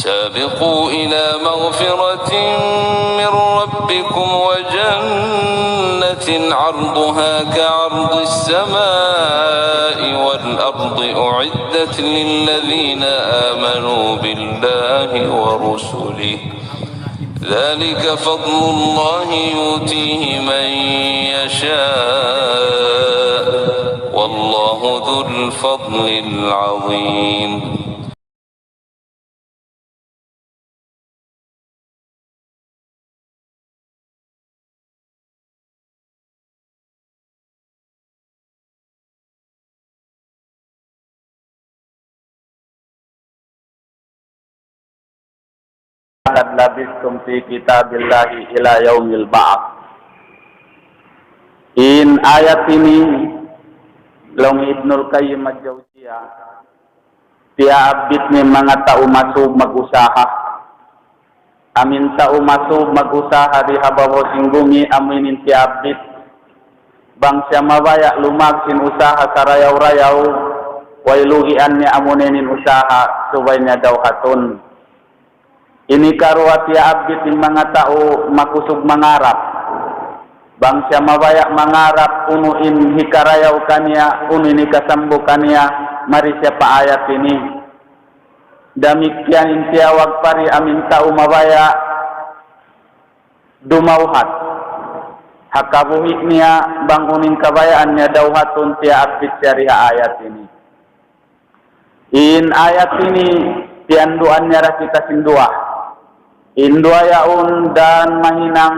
سابقوا إلى مغفرة من ربكم وجنة عرضها كعرض السماء والأرض أعدت للذين آمنوا بالله ورسله ذلك فضل الله يؤتيه من يشاء والله ذو الفضل العظيم. Qad labistum fi kitabillahi ila yaumil ba'ats. In ayat ini long Ibnul Qayyim al-Jauziyah dia abid ni mga tao masub mag-usaha amin tao masub mag-usaha di habaw singgumi aminin ti abid bang siya mabaya lumagsin usaha sa rayaw-rayaw wailuhian niya amunenin usaha subay niya daw hatun. Ini karuat ya abid ng mga tao makusog mangarap. Bang siya mabayak mangarap unuin hikarayaw kanya, unuin ikasambo kanya, mari siya paayat ini. Damikyan intiyawag pari amin tao mabaya dumauhat. Hakabuhik niya bang uning kabayaan niya daw hatun tiya abid siya riha ayat ini. In ayat ini tianduan niya kita sindua. Indua yaun dan mahinang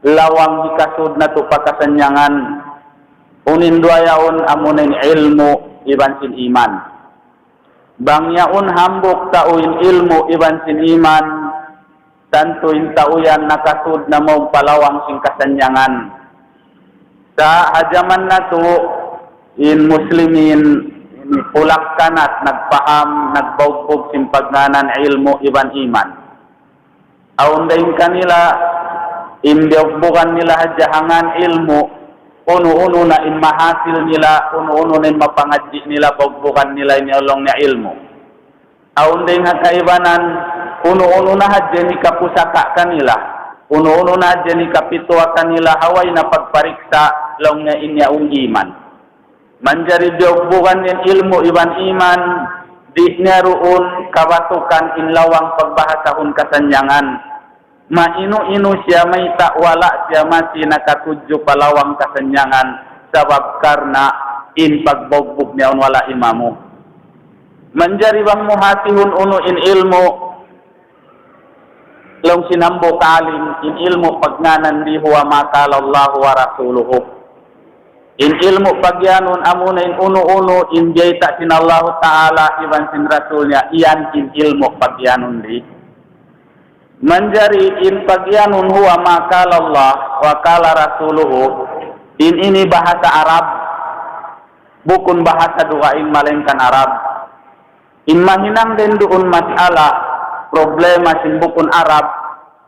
lawang hikasud na to pakasanyangan. Unindua yaun amunin ilmu ibansin iman. Bang yaun hambuk tauin ilmu ibansin iman. Tantuin tauyan nakasud na mau palawang sing kasanyangan. Sa hajaman na to in muslimin pulak kanat nagpaham nagbaubog simpagnanan ilmu iban iman. Aundain kanila bukan nila hajahangan ilmu uno-uno na mahasil nila uno-uno na mapangadji nila bukan nila iniolong na ilmu. Aundain kaibanan uno-uno na hadya ni kapusaka kanila uno-uno na hadya ni kapitwa kanila haway na pagpariksa long na inyaong iman. Manjari bukan nin ilmu iban iman di naroon kabatukan inlawang pagbahasahon kasanyangan. Mainu-inu siya may takwala siya masih nakatudyo palawang kasanyangan sabab karna in pagbogbog niya wala imamu. Manjari bang muhatihun uno in ilmu long sinambo kalim in ilmu pagnanan di huwa makalallahu wa rasuluhu. In ilmu pagyanon amuna in uno-uno in jayta sinallahu ta'ala iban sin rasulnya iyan in ilmu pagyanon di. Manjari in pagyanun huwa makalallah wa kala rasuluhu in ini bahasa Arab bukun bahasa duain malengkan Arab in mahinang den duun masalah problema sin bukun Arab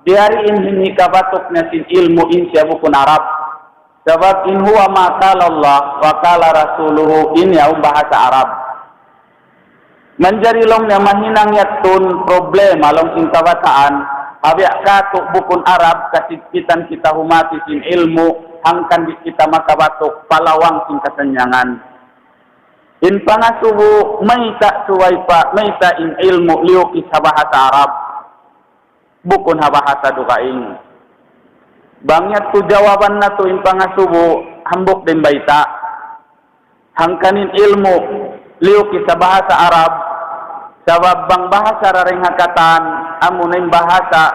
diari in hini kabatok na sin ilmu in siya bukun Arab sabab in huwa makalallah wa kala rasuluhu in yaw bahasa Arab. Manjari long na mahinang yatun problema long sin kabataan Habyak kato bukun Arab kasigpitan kita humati sin ilmu hangkan di kita makabatok palawang sin kasanyangan. In pangasubo may ta suway pa may ta in ilmu liukis sa bahasa Arab bukun ha bahasa dukaing. Bangyat tu jawaban na to in pangasubo hambok din baita. Hangkanin ilmu liukis sa bahasa Arab sabab bang bahasa raring hakatan amunin bahasa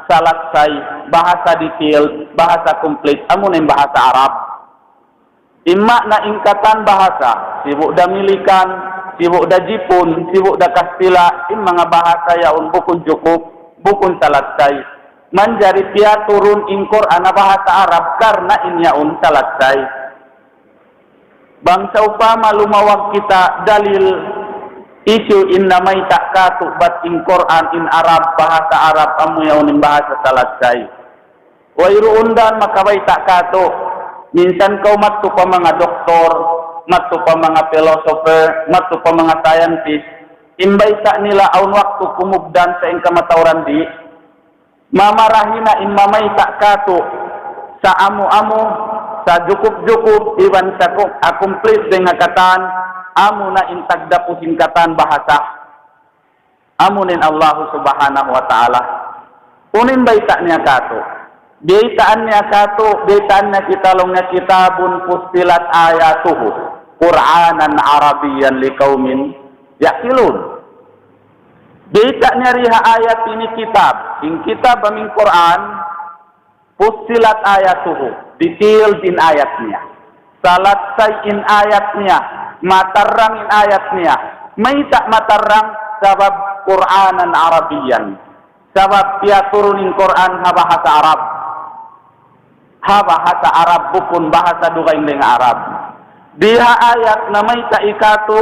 salatsay, bahasa detail, bahasa komplit, amunin bahasa Arab. Imma na ingkatan bahasa, sibuk da milikan, sibuk da Jipun, sibuk da Kastila, in mga bahasa yaun bukun cukup, bukun salatsay. Manjari tiya turun in Quran na bahasa Arab karena in yaun salatsay. Bangsa upama lumawag kita dalil isu in namay takatu bat in Quran in Arab bahasa Arab amu yaunin bahasa salatsay. Wairuundan makabay takatu minsan kau matu pa mga doktor, matu pa mga philosopher, matu pa mga scientist imbaita nila aun waktu kumugdan sa ingka matauran di mamarahina imamaita kato sa amu-amu sa jukup-jukup iwan sa akumplit dengan katan amu na intagda pusingkatan bahasa amunin Allah subhanahu wa ta'ala unin baita niya kato baitaan niya kato baitaan niya kitalong niya kitabun pustilat ayatuhu Qur'anan Arabiyan liqaumin yaqilun. Baita niya riha ayat ini kitab. In kitab aming Quran fussilat ayatuhu. Detail din ayatnya. Salatsay in ayatnya. Matarrang in ayatnya. May tak matarrang sabab Qur'anan Arabiyan. Sabab dia turunin Quran bahasa Arab. Bahasa Arab bukun bahasa dugaing dengan Arab. Diha ayat na may taikato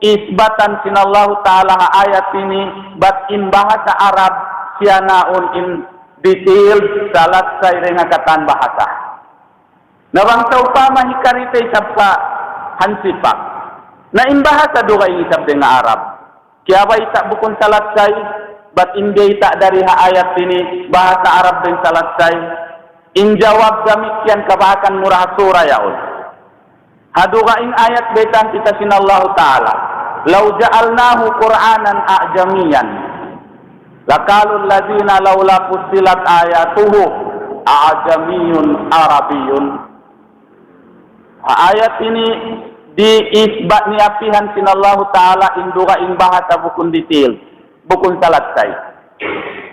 isbatan sinallahu ta'ala ayat ini bat in bahasa Arab siya naon in detail salat sa iringakatan bahasa. Nawangsaw pa mahikaritay sabka hansipak. Na in bahasa doon kayo isab dengan Arab. Kaya ba ita bukon salat say bat hindi ita dari ha ayat ini bahasa Arab din salat say. In jawab damikian kabahakan murah surah yaon. Hadugaing ayat betan kita sinallahu ta'ala law ja'alnahu Qur'anan a'jamiyan lakalul ladina laula fussilat ayatuhu a'jamiyun arabiyun. Ayat ini diisbat niapihan sinallahu ta'ala indugaing bahasa bukun detail bukun salatsay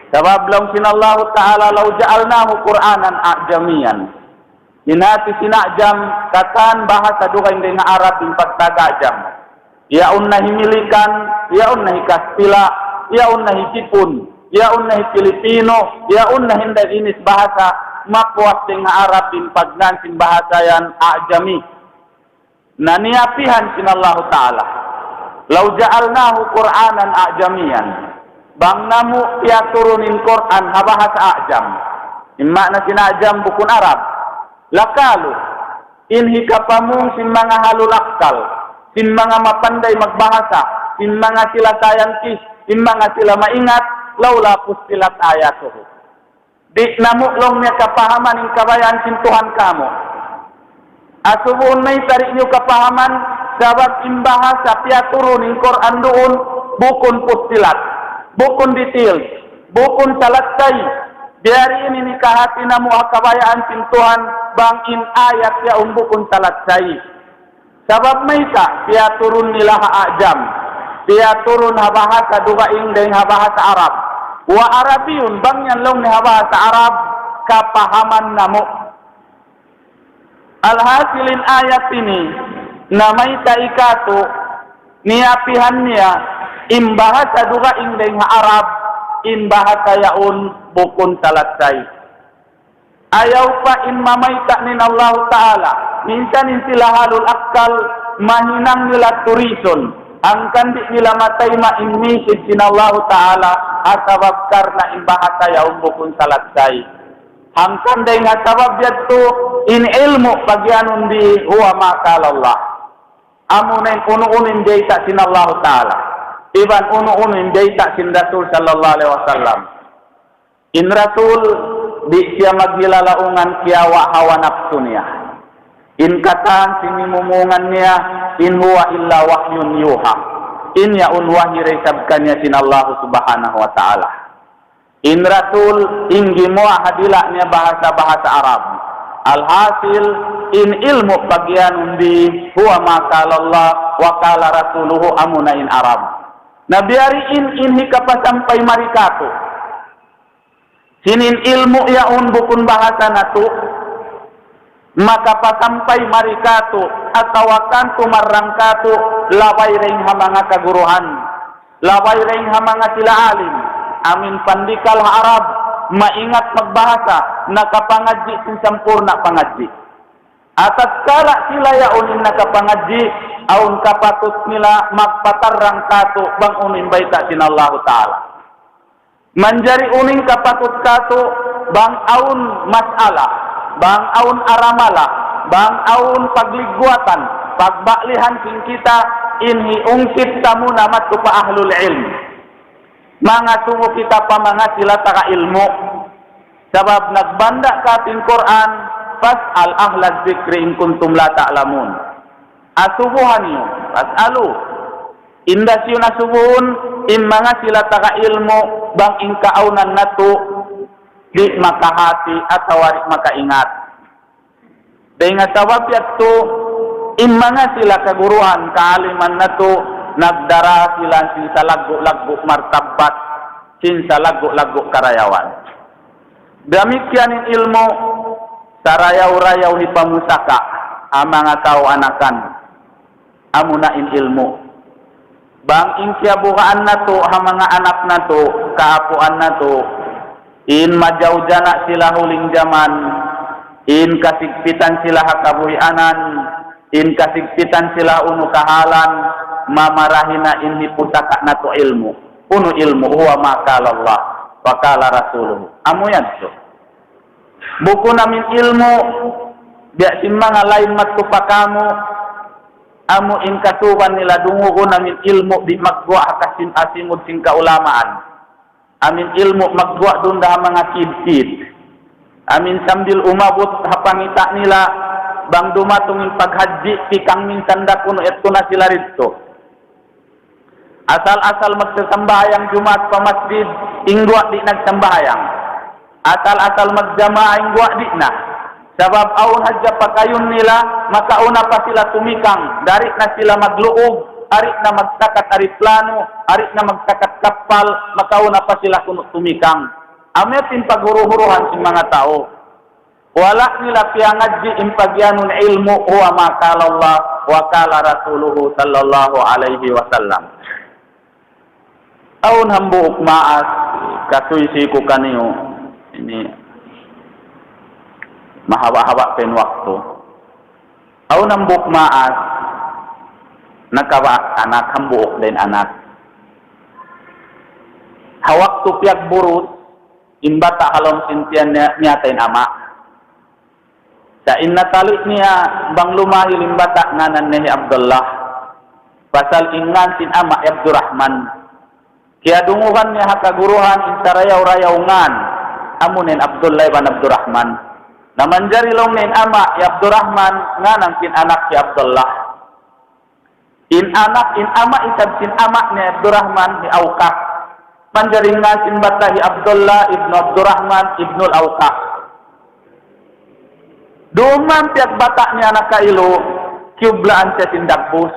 sabab lang sinallahu ta'ala law ja'alnahu Qur'anan a'jamiyan inati sinajam katan bahasa dugaing dengan Arab in pagtagajam. Yaun na himilikan, yaun na hikaspila, yaun na hikipun, yaun na Pilipino, yaun na hinday inis bahasa mapuas dengan Arab in pagnansin bahasa yan ajami. Naniapihan sinallahu ta'ala. Law ja'alnahu Qur'anan ajamiyan. Bang namu tiya turunin Qur'an bahasa ajam. Imma na sinajam bukun Arab. Lakalu inhi kapamung sin mga halulakkal sin mga mapanday magbahasa sin mga sila scientist sin mga sila maingat laula pustilat ayatuhu di namuklong niya kapahaman in kabayan sin Tuhan kamo asubun may tarik niyo kapahaman sabab imbahasa piaturo ning Quran doon bukun pustilat bukun detail bukun salatsay. Dari ini nikahati namu akabayaan sin Tuhan bangin ayat ya umbukun salatsay. Sabab may ka, dia turun nila ajam. Dia turun bahasa dugaing dengan bahasa Arab. Wa Arabiyun bangyan long ni bahasa Arab kapahaman namu. Alhasilin ayat ini namay taikato niapihan niya imbahasa dugaing dengan Arab in bahasa yaun bukun salatsay. Ayaw pa in mamayta nin Allah Ta'ala. Minsan in sila halul akal mahinang nila turison. Ang kandi nila matay ma-inmisid sin Allah Ta'ala asabab karna in bahasa yaun bukun salatsay. Ang kanday nga sabab yato in ilmu pagyanun di huwa makalallah. Amunin unuunin dayta sin Allah Ta'ala. Iban unuunin dayta sin Rasul sallallahu alaihi wasallam. In Rasul di siya maglilalaungan kiyawa hawa nafsu niya. In katan sinimumungan niya in huwa illa wahyun yuha. In yaun wahyi resabkan niya sin Allah subhanahu wa ta'ala. In Rasul inggi mua hadila niya bahasa-bahasa Arab. Alhasil in ilmu bagian di huwa makalallah wa kala rasuluhu amuna in Arab. Nabiari in hikapa sampai marikato. Sinin ilmu yaun bukun bahasa natu. Maka pasampai marikato atau akan tumarangkato laway ring hamanga kaguruhan. Laway ring hamanga sila alim. Amin pandikal Arab. Maingat magbahasa. Nakapangadji sin sampurna pangadji. Atat kala sila yaunin nakapangadji. Aun kapatut nila magpatarang kato bang unin baita sin Allah Ta'ala. Manjari uning kapatut kato bang aun mas'ala, bang aun aramala, bang aun pagligwatan, pagbaklihan sin kita inhi ungkit tamu namat tu pa ahlul ilm. Mangasumo kita pa mga sila taka ilmu. Sabab nagbanda ka tin Quran, fas'al ahla dzikri in kuntum la ta'lamun. Asubuhan niyo, fas'alu. Indah siyo nasubuhun, in mga sila taka ilmu, bang ingkaunan natu, di makahati at tawarik makaingat. Dahil nga sabab yato, in mga sila kaguruhan, kaaliman natu, nagdara sila sa lagu-lagu martabat, sa lagu-lagu karayawan. Demikianin ilmu, sa rayaw-rayaw ni pamusaka, ang mga anakan, amunain ilmu. Bang ingkiabukaan na to, ang mga anak na to, kaapuan na to, in majawjana sila huling zaman, in kasigpitan sila hakabuhianan, in kasigpitan sila unu kahalan, mamarahina in hipusaka na to ilmu. Puno ilmu, huwa makalallah, wakala rasuluh. Amo yan to. Buku namin ilmu, biya sin mga lain matupakamu, amo in kasuban nila dungugo namin ilmu di magwa kasin asimod sing kaulamaan. Amin ilmu magwa dun dah mga kid-kid. Amin sambil umabot hapangita nila bang dumatungin paghaji pikang minsan dakuno eto na sila rito. Asal-asal magsasambayang Jumat pa masjid, ingwa di nagsambayang. Asal-asal magjamaah ingwa di na. Sabab aun hadja pakayon nila, makauna pa sila tumikang. Dari na sila magluog, ari na magsakat ari plano, ari na magsakat kapal, makauna pa sila kuno tumikang. Ametin paghuruhuruhan si mga tao. Wala nila piangadji impagyanun ilmu huwa makalallah wa kala rasuluhu sallallahu alaihi wasallam. Aun hambuok maas, kasuisi ko kaniyo, ini mahaba-haba pen waktu. Aun hambuok maas, nakawa anak hambuok din anak. Hawak tu piag burut, imbata halong sintian nyatain ama. Sa inna talik niya bang lumahi limbata nganan ni Abdullah. Pasal ingan sin ama Abdurrahman. Kaya dunguhan niya hakaguruhan insarayaw-rayawngan amunin Abdullah ibn Abdurrahman. Namanjari long nin ama Abdurrahman nganang sin anak si Abdullah. In anak in ama isab sin ama ni Abdurrahman ni Awqah. Manjari nga sin batahi Abdullah ibn Abdurrahman ibnul Awqah. Duman tiyak bata niya anak kailo kiublaan siya sin dagbus.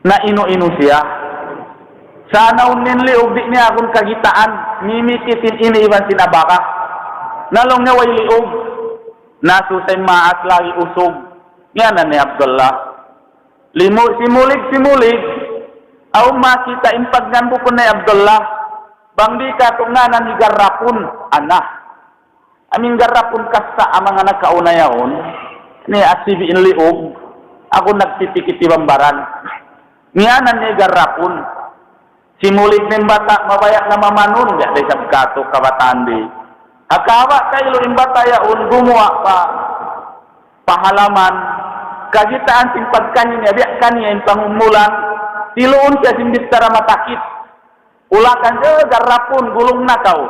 Na inu-inu siya. Sana unin liog di niya akong kagitaan, mimikitin ini iban sinabaka. Nalong nga way liog, nasusay maas lagi usog. Yan na ni Abdullah. Simulig, aw makita impagnan po ni Abdullah. Bang di ka tunganan ni garapun, anak. Aming garapun kasta ang mga nagkaunayaon, ni asibiin liog, ako nagpipikiti bambaran. Nganan ni garapun. Simulig ng bata, mabayak na mamanun, ya day sabkato, kabataan di. Akawa kayo yung bata yaon, gumawa pa, pahalaman, kagitaan sin pagkanin niya, biyak kanya yung pangumulan, tiluon siya sin bistara matakit. Ulakan siya, garapon, gulong na kao.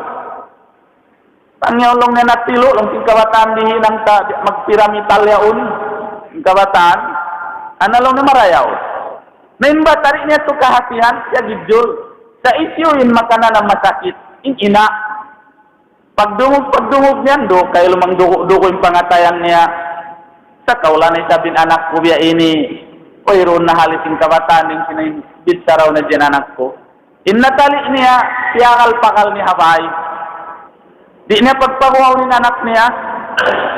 Pangyolong na natilo, lang sin kabataan di hinang ta, magpiramital yaon, yung kabataan, analong na marayaw. Naimba tarik niya to kahatihan, siya gidjol. Sa isyuin makanan ng masakit, in ina. Pagdungog niyan do, kaya lumang dugo yung pangatayan niya. Sa kaulan ay sabin anak ko biya ini, oy roon na halisin kabataan yung sinibit sa raw na dyan anak ko. Innatali niya, piyakal-pakal ni Habay. Di niya pagpakuha ng anak niya,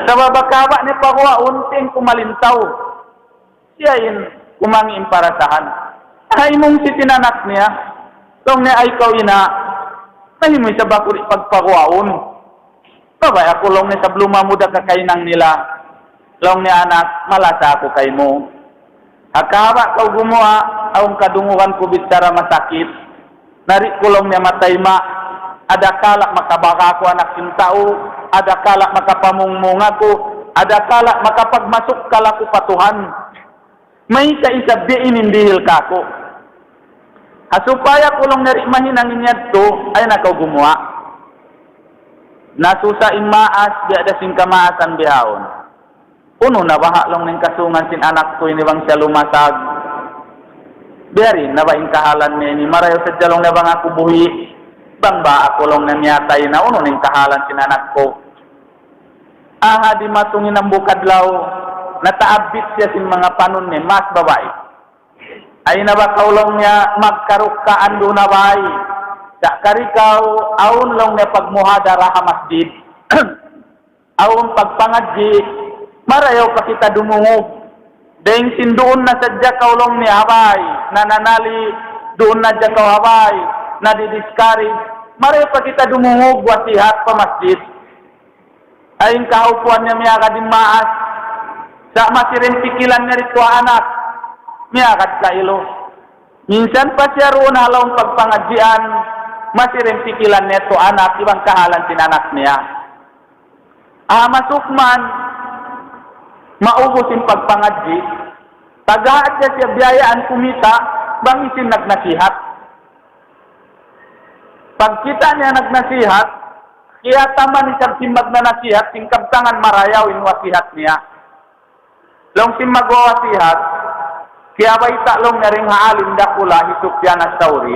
sa babakaba niya pakuha, unting kumalintaw. Siya yun, kumangin para sahan. Ay mong si tinanak niya, long niya ay ikaw ina, ay mo sa bakuri pagpakuaon. Babay ako long niya sa bluma muda kakainang nila, long niya anak, malasa ako kay mo. Hakawa kau gumawa, awang kadunguhan ko bitara masakit, narik ko long niya matayma, ada kalak makabaka ko anak yung tao, ada kalak makapamungmung ako, ada kalak makapagmasok kalak ko patuhan. may kaisab di inindihil kako. Supaya kulong nari mahinang inyad to, ay nakaw gumawa. Nasusa maas, di ada sing kamaasan bihawon. Uno na bahalong ning kasungan sin anak ko inibang siya lumasag. Biyari, na ba kahalan niya ni marayo sa jalong na bang ako buhi. Bang ba ako long namiyatay na uno ning kahalan sin anak ko. Aha di matungin ang bukadlaw, nataabit siya sin mga panon ni mas babae. Ay na ba kaulong niya magkarukkaan doon na bay. Sa karikaw, aun long niya pagmuhadara ha masjid. Aun pagpangadji, marayaw pa kita dumungog. Dahil sindoon na sadya kaulong niya habay, nananali doon na dya kaw habay, nadidiskari. Marayaw pa kita dumungog, wasihat pa masjid. Ayun kaupuan niya miya kadin maas. Sa masirin pikilan niya rito anak. Miyakat ka ilo. Minsan pa siya roon halawang pagpangadjian, masirin pikilan neto anak, ibang kahalan sin anak niya. Masukman, maubos yung pagpangadji, tagahat siya biyayaan kumita, bang isin nagnasihat. Pag kita niya nagnasihat, kaya taman isang simbag na nasihat, singkab tangan marayaw in wasihat niya. Long simbag wasihat, kaya ba italong na rin haalin dakula hisuk yan as tawri,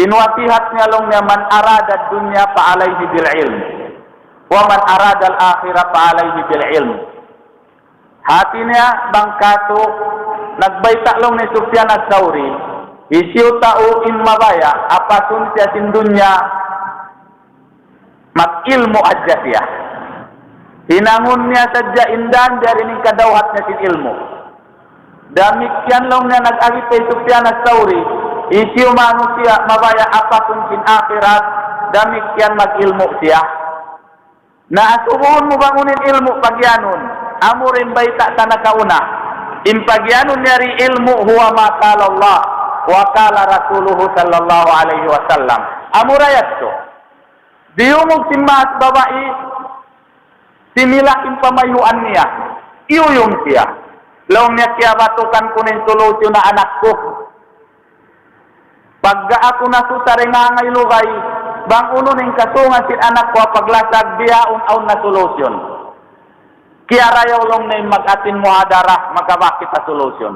inwasihat niya long niya man arada dunya paalayhi bil ilm, wa man arada al-akhirah paalayhi bil ilm. Hati niya bangkato, nagbayta long ni Sufyan as tawri, isiw tao in mabaya, apasun siya sin dunya, mag-ilmu adya siya. Hinangon niya sadya indan, dari ning kadawhat niya sin ilmu. Damikyan lang na nag-agit kay Sufyan as-Sawri, isiyo manusia mabaya apatun sin akhirat, damikyan mag-ilmu siya. Naasubuhon mo bangunin ilmu pagyanon, amurin baita ta nakauna. Impagyanon niyari ilmu huwa makala Allah, wa kala Rasuluhu sallallahu alaihi wasallam. Amurayat to. Diyumog si mas babae, similaking pamayuan niya, iyuyong siya. Long niya kaya batukan ko ng solusyon na anak ko. Pagga ako nasusari nga ngay lugay, bang uno ng kasungan sin anak ko paglasag biyaon-aon na solusyon. Kaya rayaw long na mag-atin mo hadara, magkabakit na solusyon.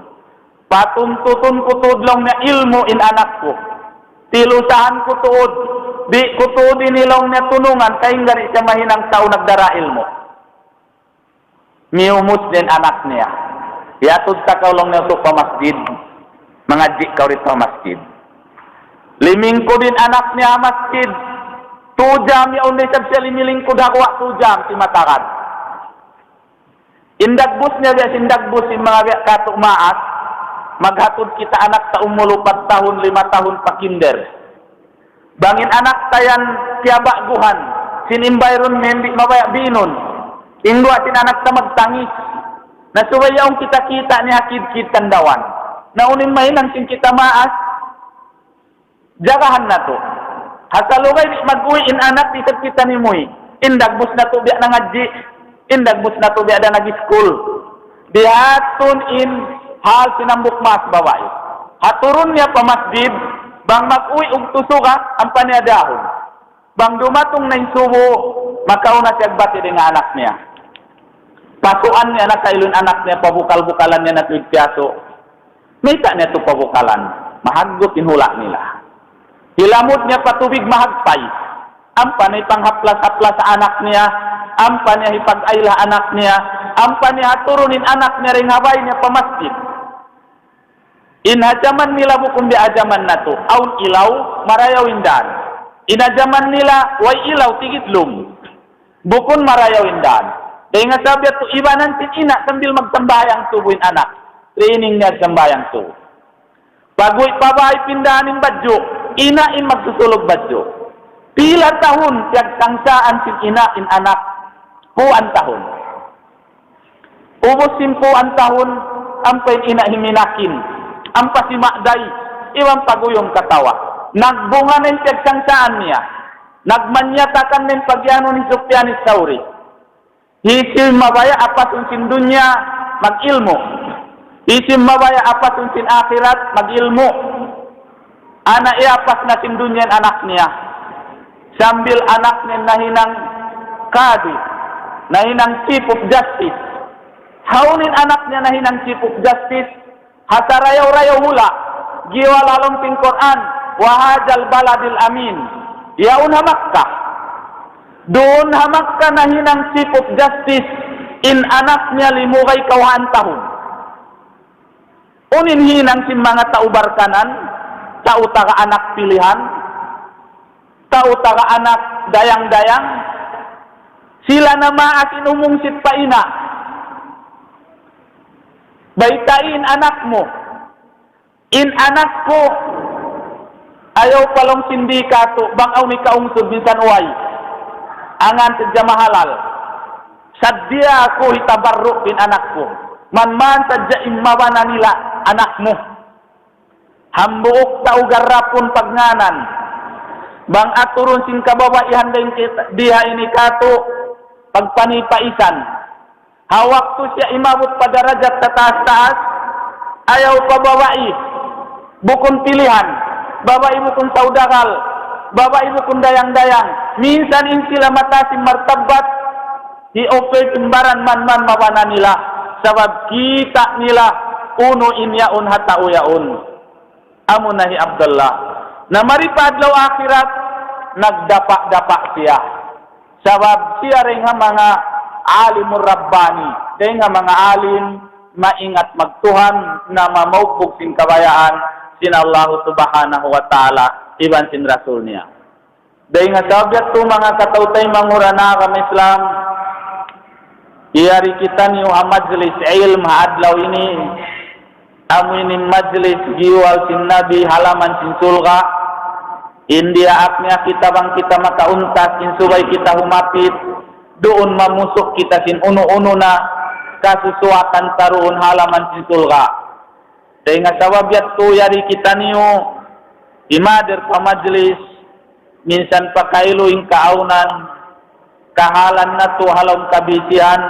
Patuntutun ko tudlong na ilmu in anak ko. Tilusahan ko tuod, di ko tuod inilong na tunungan, kaya nga siya mahinang tao nagdara ilmu. Miumus din anak niya. Yatod ta kaulong na ito pa masjid. Mga di ka rito masjid. Liming ko din anak niya masjid. 2 jam yaon na siya limiling ko dakwa 2 jam si matakad. Indagbus niya biya sindagbus si mga katumaat. Maghatod kita anak sa umulo 4 tahun, 5 tahun pa kinder. Bangin anak tayan siya baguhan. Sin environment di mabaya binon. Indua sin anak sa magtangis. Nasubayang kita-kita ni hakid-kid tandawan. Naunin mahinan sin kita maas, jagahan na to. Hasalugay di mag-uwiin anak, di kita ni Muy. Indagbus na to biya nangadji, indagbus na to biya da nag-school. Dihatun in hal sinambuk mas baway. Haturun niya pa masjid, bang mag-uwi og tusuka, ang paniadahon. Bang dumatong na subo, makauna siya bati din nga anak niya. Pasuan niya na kailun anak niya, pabukal-bukalan niya na tuwid piyaso. May ta niya ito pabukalan. Mahagot inhula nila. Hilamot niya patubig mahagpay. Ampa niya panghaplas-haplas sa anak niya. Ampa niya hipag-ayla anak niya. Ampa niya haturunin anak niya rin habay niya pamasjid. Inhajaman nila bukun di ajaman na to. Aun ilaw, marayaw indan. Inajaman nila, way ilaw, tigidlum. Bukun marayaw indan. Dahil nga sabi ito, iba nantin ina sambil magsambayang tubuin anak. Training niya sambayang tubo. Pag-uwi pabahay pindahanin badyo, ina in magsusulog badyo. Pila tahun, siyag tangsaan sin ina in anak, puan tahun. Ubos sin puan tahun, ampay ina himinakin. Ampa si Makday, iwan paguyong katawa. Nagbunga na yung siyag tangsaan niya. Nagmanyatakan na yung pagyano ni Sufyan as-Sawri. Hisil mabaya apat unsin dunya mag-ilmu. Isim mabaya apa tunsin akhirat magilmu. Anak iapas na sindunyan anaknya. Sambil anaknya nahinang kadi, nahinang chief of justice. Haunin anaknya nahinang chief of justice. Hasarayaw-rayaw hula. Giwa lalong ting Quran. Wahajal baladil amin. Yaun Makkah. Doon Makkah nahinang chief of justice. In anaknya limugay kawahan tahun. Unin hinang si mga taubar kanan. Tautaga anak pilihan. Tautaga anak dayang-dayang. Sila na maasin umungsit pa ina. Baitain anak mo. In anak ko. Ayaw palong sindikato. Bangaw ni kaungsod minsan uway. Angan sadya mahalal. Sadya ako hitabarro in anak ko. Man sadya imawana nila anak mo. Hambuok tau garapon pagnganan. Bang aturun sing kababaihan din diha ini kato pagpanipaisan. Hawak to siya imabot pa darajat taas-taas. Ayaw pa babae. Bukon pilihan. Babae bukon saudagal. Babae bukon dayang-dayang. Minsan in sila matasim martabat. I-offer timbaran man mawana nila. Sabab kita nila uno inyaun hatauyaun. Amo nahi Abdullah. Na maripadlaw akhirat, nagdapa-dapa siya. Sabab siya rin nga mga alimur rabbani. Dahil nga mga alim, maingat magtuhan na mamaugbog sin kabayaan sin Allah subhanahu wa ta'ala, iban sin Rasul niya. Dahil nga sabiat to mga katautay mangurana kami Islam, iyari kita niyo ang majlis ilm haadlaw ini, aminin majlis giwal sin Nabi halaman sin sulga. India aknya kita bang kita makauntas sin subay kita humapit. Doon mamusok kita sin uno-uno na kasusuatan taruon halaman sin sulga. Dahil nga sawabyat to yari kita niyo imader pa majlis. Minsan pa kailuing kaaunan. Kahalan na to halong kabisihan.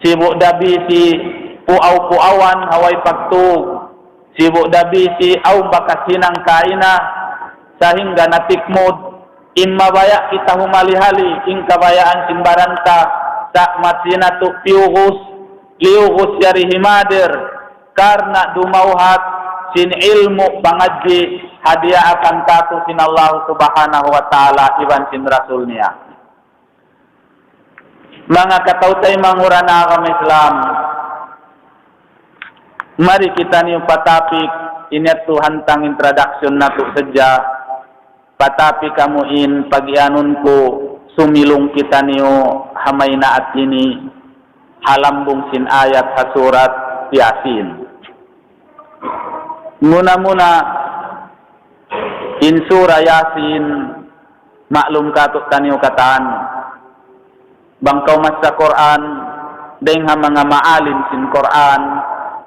Sibuk dabisi puaw-puawan haway pagtug. Sibuk dabisi aw bakas hinang kaina sahingga natikmod imabaya kita humalihali ing kabayaan simbaranta sa matsina tu liugus yari himader karena dumauhat sin ilmu pangadji hadiah akan tato sin Allah subhanahu wa ta'ala iban sin Rasul niya. Mga katautay mangurana kami Islam. Mari kita niyo patapik inet tu hantang introduction na tu saja. Patapi kamu in pagianun ko sumilong kita niyo hamay na at ini halambong sin ayat sa surat Yasin. Muna in surah Yasin maklum kato taniyo kataan bangkaw mas sa Quran dahil nga mga maalim sin Quran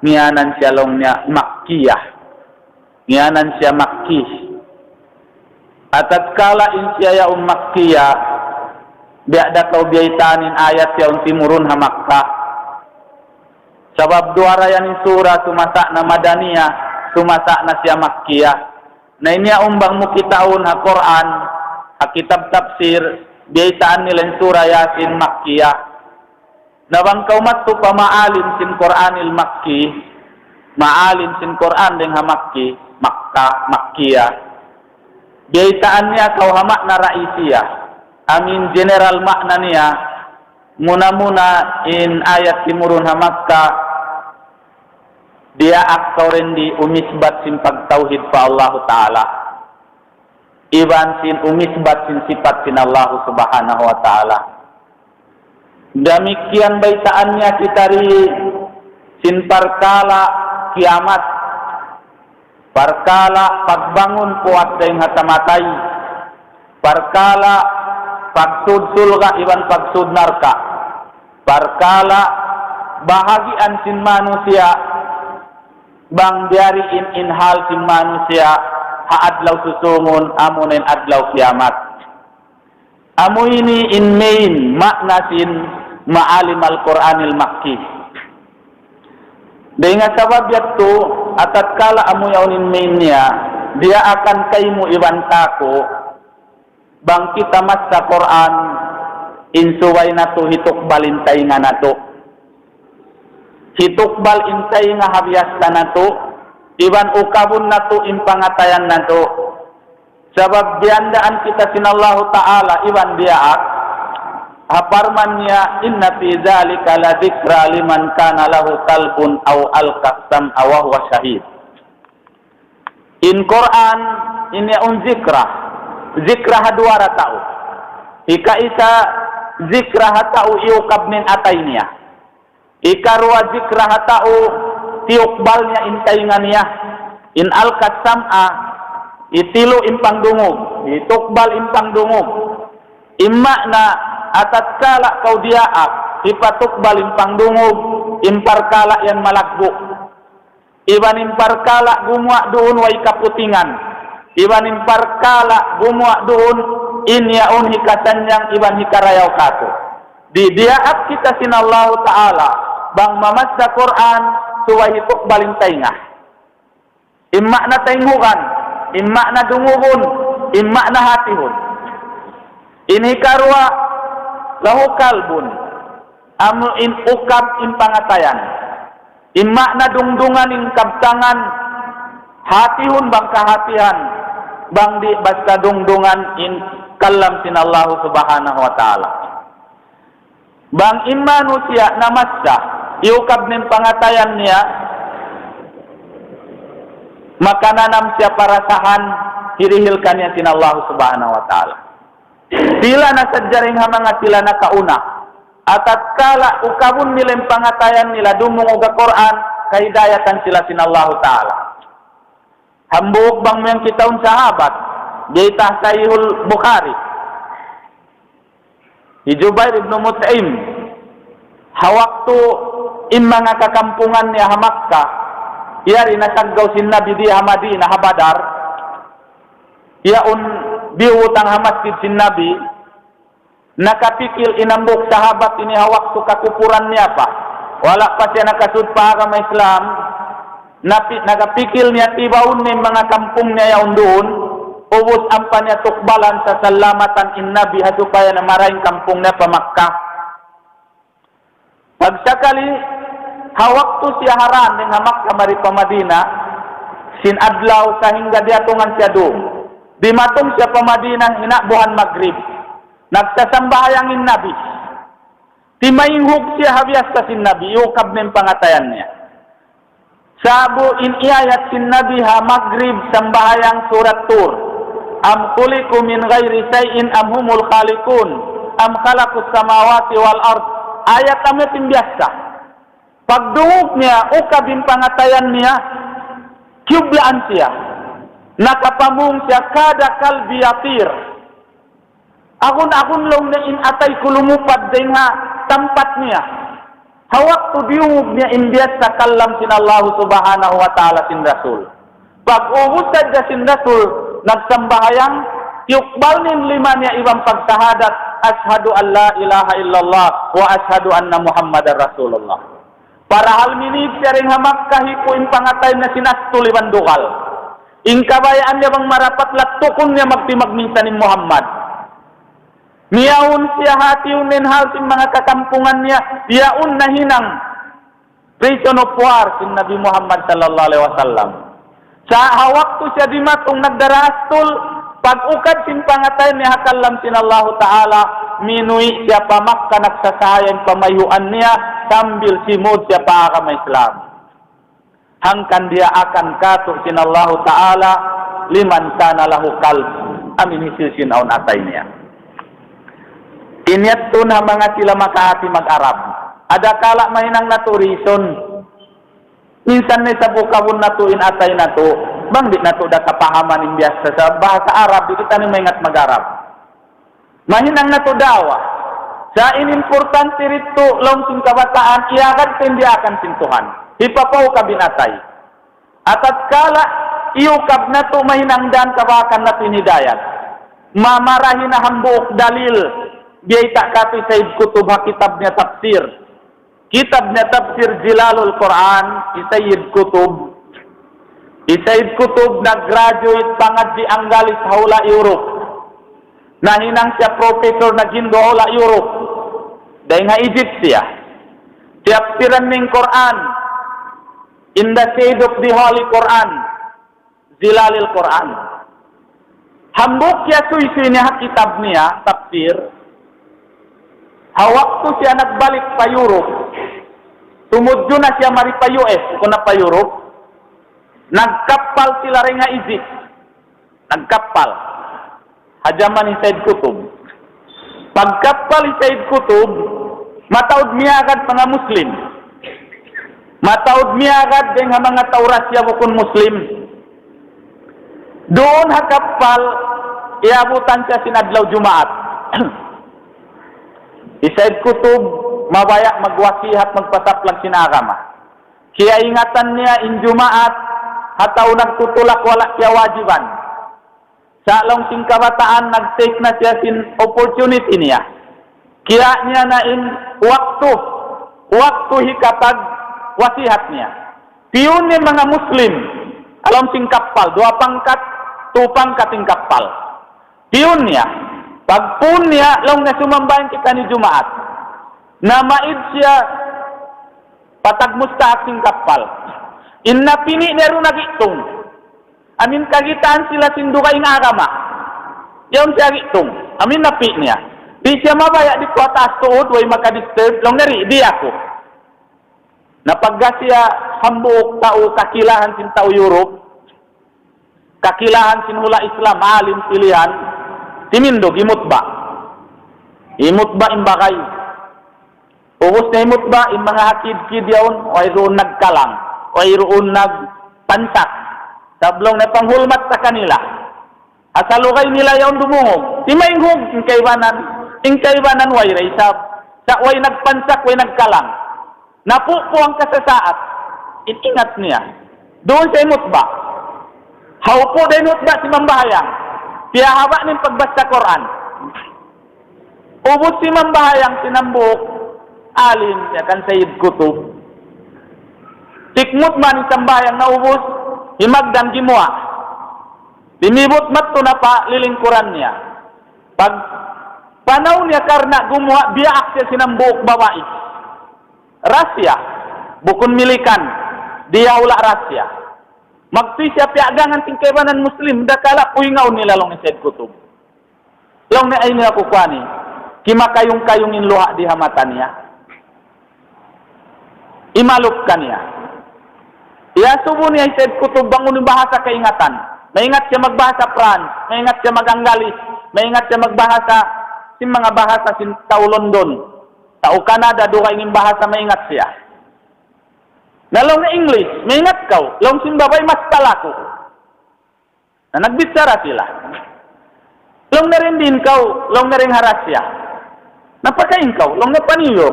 niyanan siya long niya makkiyah. Niyanan siya makkih. At tatkala in siya yaong makkiyah, biada kau biyaitanin ayat yaong timurun ha Makkah. Sabab duara yan in surah sumasa na madaniyah, sumasa na siya makkiyah. Na inya umbang mo kitaon ha Quran, ha kitab tafsir, biyaitaan nila in surah Yasin makkiyah. Nabang kaumat to pa maalim sin Quranil makki, maalim sin Quran deng ha makki, makkiyah. Biyaitaan niya kauhamak na raisiyah. Amin general makna niya, muna-muna in ayat timurun ha Makkah, dia aktor di umisbat sin pagtauhid pa Allah Ta'ala. Iban sin umisbat sin sifat sin Allah subhanahu wa ta'ala. Demikian baitaannya kita ri sin parkala kiamat. Parkala pagbangun kuat dahing hatamatay. Parkala pagsud sulga iban pagsud narka. Parkala bahagian sin manusia bang diariin inhal sin manusia haadlaw susungon amunin adlaw kiamat. Amu ini in main makna sin maalim al-Quranil makki. Dengan sabab itu, atat kala amu yaunin mainnya, dia akan kaimu iban tako, bang kita masa Quran, insuway na to hituk balintay nga na to. Hituk bal intay nga habyasta na to, iban ukabun na to impangatayan na to. Sabab diandaan kita sinallahu ta'ala iban diaak, haparman niya, inna fi zalika la dzikra liman kana lahu qalbun aw alqasam aw huwa syahid. In Quran ini zikra haduara tau. Ika isa zikra hatau iukab min atainya. Ika ruwa zikra hatau tiukbalnya intaingannya. In alqasama itilu impang dungub, itukbal impang dungub. Imma na atat kala kau diaak, ipatukbal impang dungub, impar kala yang malakbu. Iban impar kala gumwa doon way kaputingan. Iban impar kala gumwa doon inyaun hikasanyang iban hikarayaw kato. Di diaak kita sinallahu ta'ala, bang mamasda Quran, suway itukbal intaingah. Imma na taingukan, imma na dungubun, imma na hatihun. Ini karwa lahu kalbun amu in ukab in pangatayan, imma na dungdungan in kabtangan, hatihun bang kahatihan, bang di basta dungdungan in kalam sinallahu subhanahu wa ta'ala. Bang imma nusia namasya iukab nin pangatayan niya, maka nanam siapa rasahan hirihilkan niya sinallahu subhanahu wa ta'ala. Sila na sadjaring hamanga sila na kauna. Atat kala ukabun nilem pangatayan nila dumong uga Quran, kahidayatan sila sinallahu ta'ala. Hambuk bang mayang kitaun sahabat, jaitah Sahihul Bukhari. Jubair ibn Mut'im, hawaktu imanga kakampungan niya Makkah, iyari nasaggaw sin Nabi di Madinah Badar, yaun biutang masjid sin Nabi, nakapikil inambuk sahabat ini waktu kakupuran niya pa, wala pa siya nakasud pa agama Islam, nakapikil niya tibaun ni mga kampung niya yaun doon, ubus ampan niya tukbalan sa salamatan in Nabi hasupaya na maraming kampung niya pa Makkah. Pagsakali, hawaktu siya haran ng Makkah mari pa Madina, sin adlaw sa hingga diatungan siya doon. Dimatong siya pa Madinah hinabuhan Maghrib. Nagsasambayangin Nabi. Timayhug siya habyas sa sin Nabi, yukab ng pangatayan niya. Sabu in iyayat sin Nabi ha Maghrib sambayang surat Tur. Am khuliqu min ghairi shay'in am humul khaliqun am khalaqus samawati wal ard. Ayat kami timbiasa. Pagdungog niya, ukabin pangatayan niya, kiblaan siya. Nakapamung siya kada kalbi yatir. Akun-akun long na inatay kulumupad din nga tempat niya. Hawak tu diungog niya imbias sa kalam sin Allah subhanahu wa ta'ala sin Rasul. Pag-ubus sadya sin Rasul, nagsambahayang, yukbal nin lima niya ibang pagsahadat, ashadu an la ilaha illallah wa ashadu anna Muhammadar Rasulullah. Para hal minib siya rin hamak kahipo in pangatay na sinastul iban dukal. In kabayaan niya bang marapat latukon niya magtimag minsan ni Muhammad. Niyaun siya hatiun nin hal sin mga kakampungan niya, diyaun na hinang prison of war sin Nabi Muhammad sallallahu alaihi wasallam. Sa hawak to siya dimatong nagdarastul, pag-ukad sin pangatay niya hakalam sin Allah Ta'ala, minui siya pa Makkah nagsasayang pamayuan niya, sambil simod siya pa agama Islam. Hangkan dia akan kato sin Allah Ta'ala, liman kana lahu qalb, amin hisil sinaun atay niya. Inyat to na mga sila makahati mag-Arab. Ada kala mahinang naturison, minsan na sa bukawon na to inatay na to, bang di na to da kapahaman in biasa sa bahasa Arab, di kita ni maingat mag-Arab. Mahinang na to dawa. Sa inimportante rito, long sing kabataan, iagad hindi akan sintuhan. Hipapaw ka binatay. At kala, iukab na to mahinang dan kabakan na to hinidayat. Mamarahin na hambuok dalil, biyay tak katoy sa kutub ha kitab niya tafsir. kitabnya tafsir Zilalul Quran Sayyid Kutub. Sayyid Kutub nag-graduate pangat di Anggalis haula Europe. Nahinang siya professor na gindo haula Europe. Dahil nga Egypt siya. Tafsiran ning Quran in the shade of the Holy Quran. Zilalul Quran. Hambuk siya suy-suy niya kitab niya, tafsir. Hawak siya nagbalik pa Europe. Tumudyo na siya mari pa US, kung na pa Europe. Nagkapal sila rin nga Egypt. Nagkapal. Hajaman ni Sayyid Kutub. Pagkapal ni Sayyid Kutub, mataod niya agad mga Muslim. Mataod niya agad din mga Taurasya bukun Muslim. Doon hakapal, iabutan siya sinadlaw Jumaat. Sayyid Kutub, mabaya magwasihat magpasaplag sinagama. Kaya ingatan niya in Jumaat, hataw nagtutulak wala siya wajiban. Sa long sing kabataan, nag-take na siya sin opportunity niya. Kaya niya na in waktu hikapag wasihat niya. Tiyun ni mga Muslim, alam sing kapal, 2 pangkat, 2 pangkat ing kapal. Tiyun niya, pagpun niya, long na sumambayan kita ni Jumaat, na maid siya patagmusta sing kapal. Inna pini neru nagitung. Amin kagitaan sila sindu kaing agama. Yung siya gitung. Amin napi niya. Di siya mabaya di kuatas tuod, way makadisturb, long nari, di ako. Napagga siya hambuk tao kakilahan sin tao Europe, kakilahan sin hula Islam, alim pilihan, timindo, imutba. Imutba imbakay. Ubus na imutba, in mga hakid-kid yaon, way roon nagkalang, way roon nagpansak. Sablong na panghulmat sa kanila. Asalukay nila yaon dumungog. Timainghog, ingkaibanan way raysab. Sa way nagpansak, way nagkalang. Napupo ang kasasaat. Iningat niya. Doon sa imutba. Haupo na imutba si Mambahayang. Piyahaba ng pagbasta Quran. Ubus si Mambahayang sinambuk. Alin siya kan Sayyid Kutub. Tikmut man isang bayang na ubus. Himagdan gimua. Dimibot matto na pa lilingkuran niya. Pag panaw niya karna gumuha, biyak siya sinambuk babae. Rasya, bukun milikan, dia ula rasya. Magti siya piagangan tingkaibanan Muslim, dakala puingaw nila long ni Sayyid Kutub. Long ni ay nila kukwani, kimakayong-kayong inluha di hamatan niya. Imalup ka niya. Iasubo niya Sayyid Kutub bangun bahasa kaingatan. Maingat siya magbahasa France, maingat siya mag-Anggalis, maingat siya magbahasa sin mga bahasa sin tao London. Tao Canada, doon ingin bahasa, maingat siya. Nalong na English, maingat kau. Long simbabay, mas talako. Na nagbitsara sila. Long na rin din kau, long na rin haras siya. Napakain kau, long na paniyo.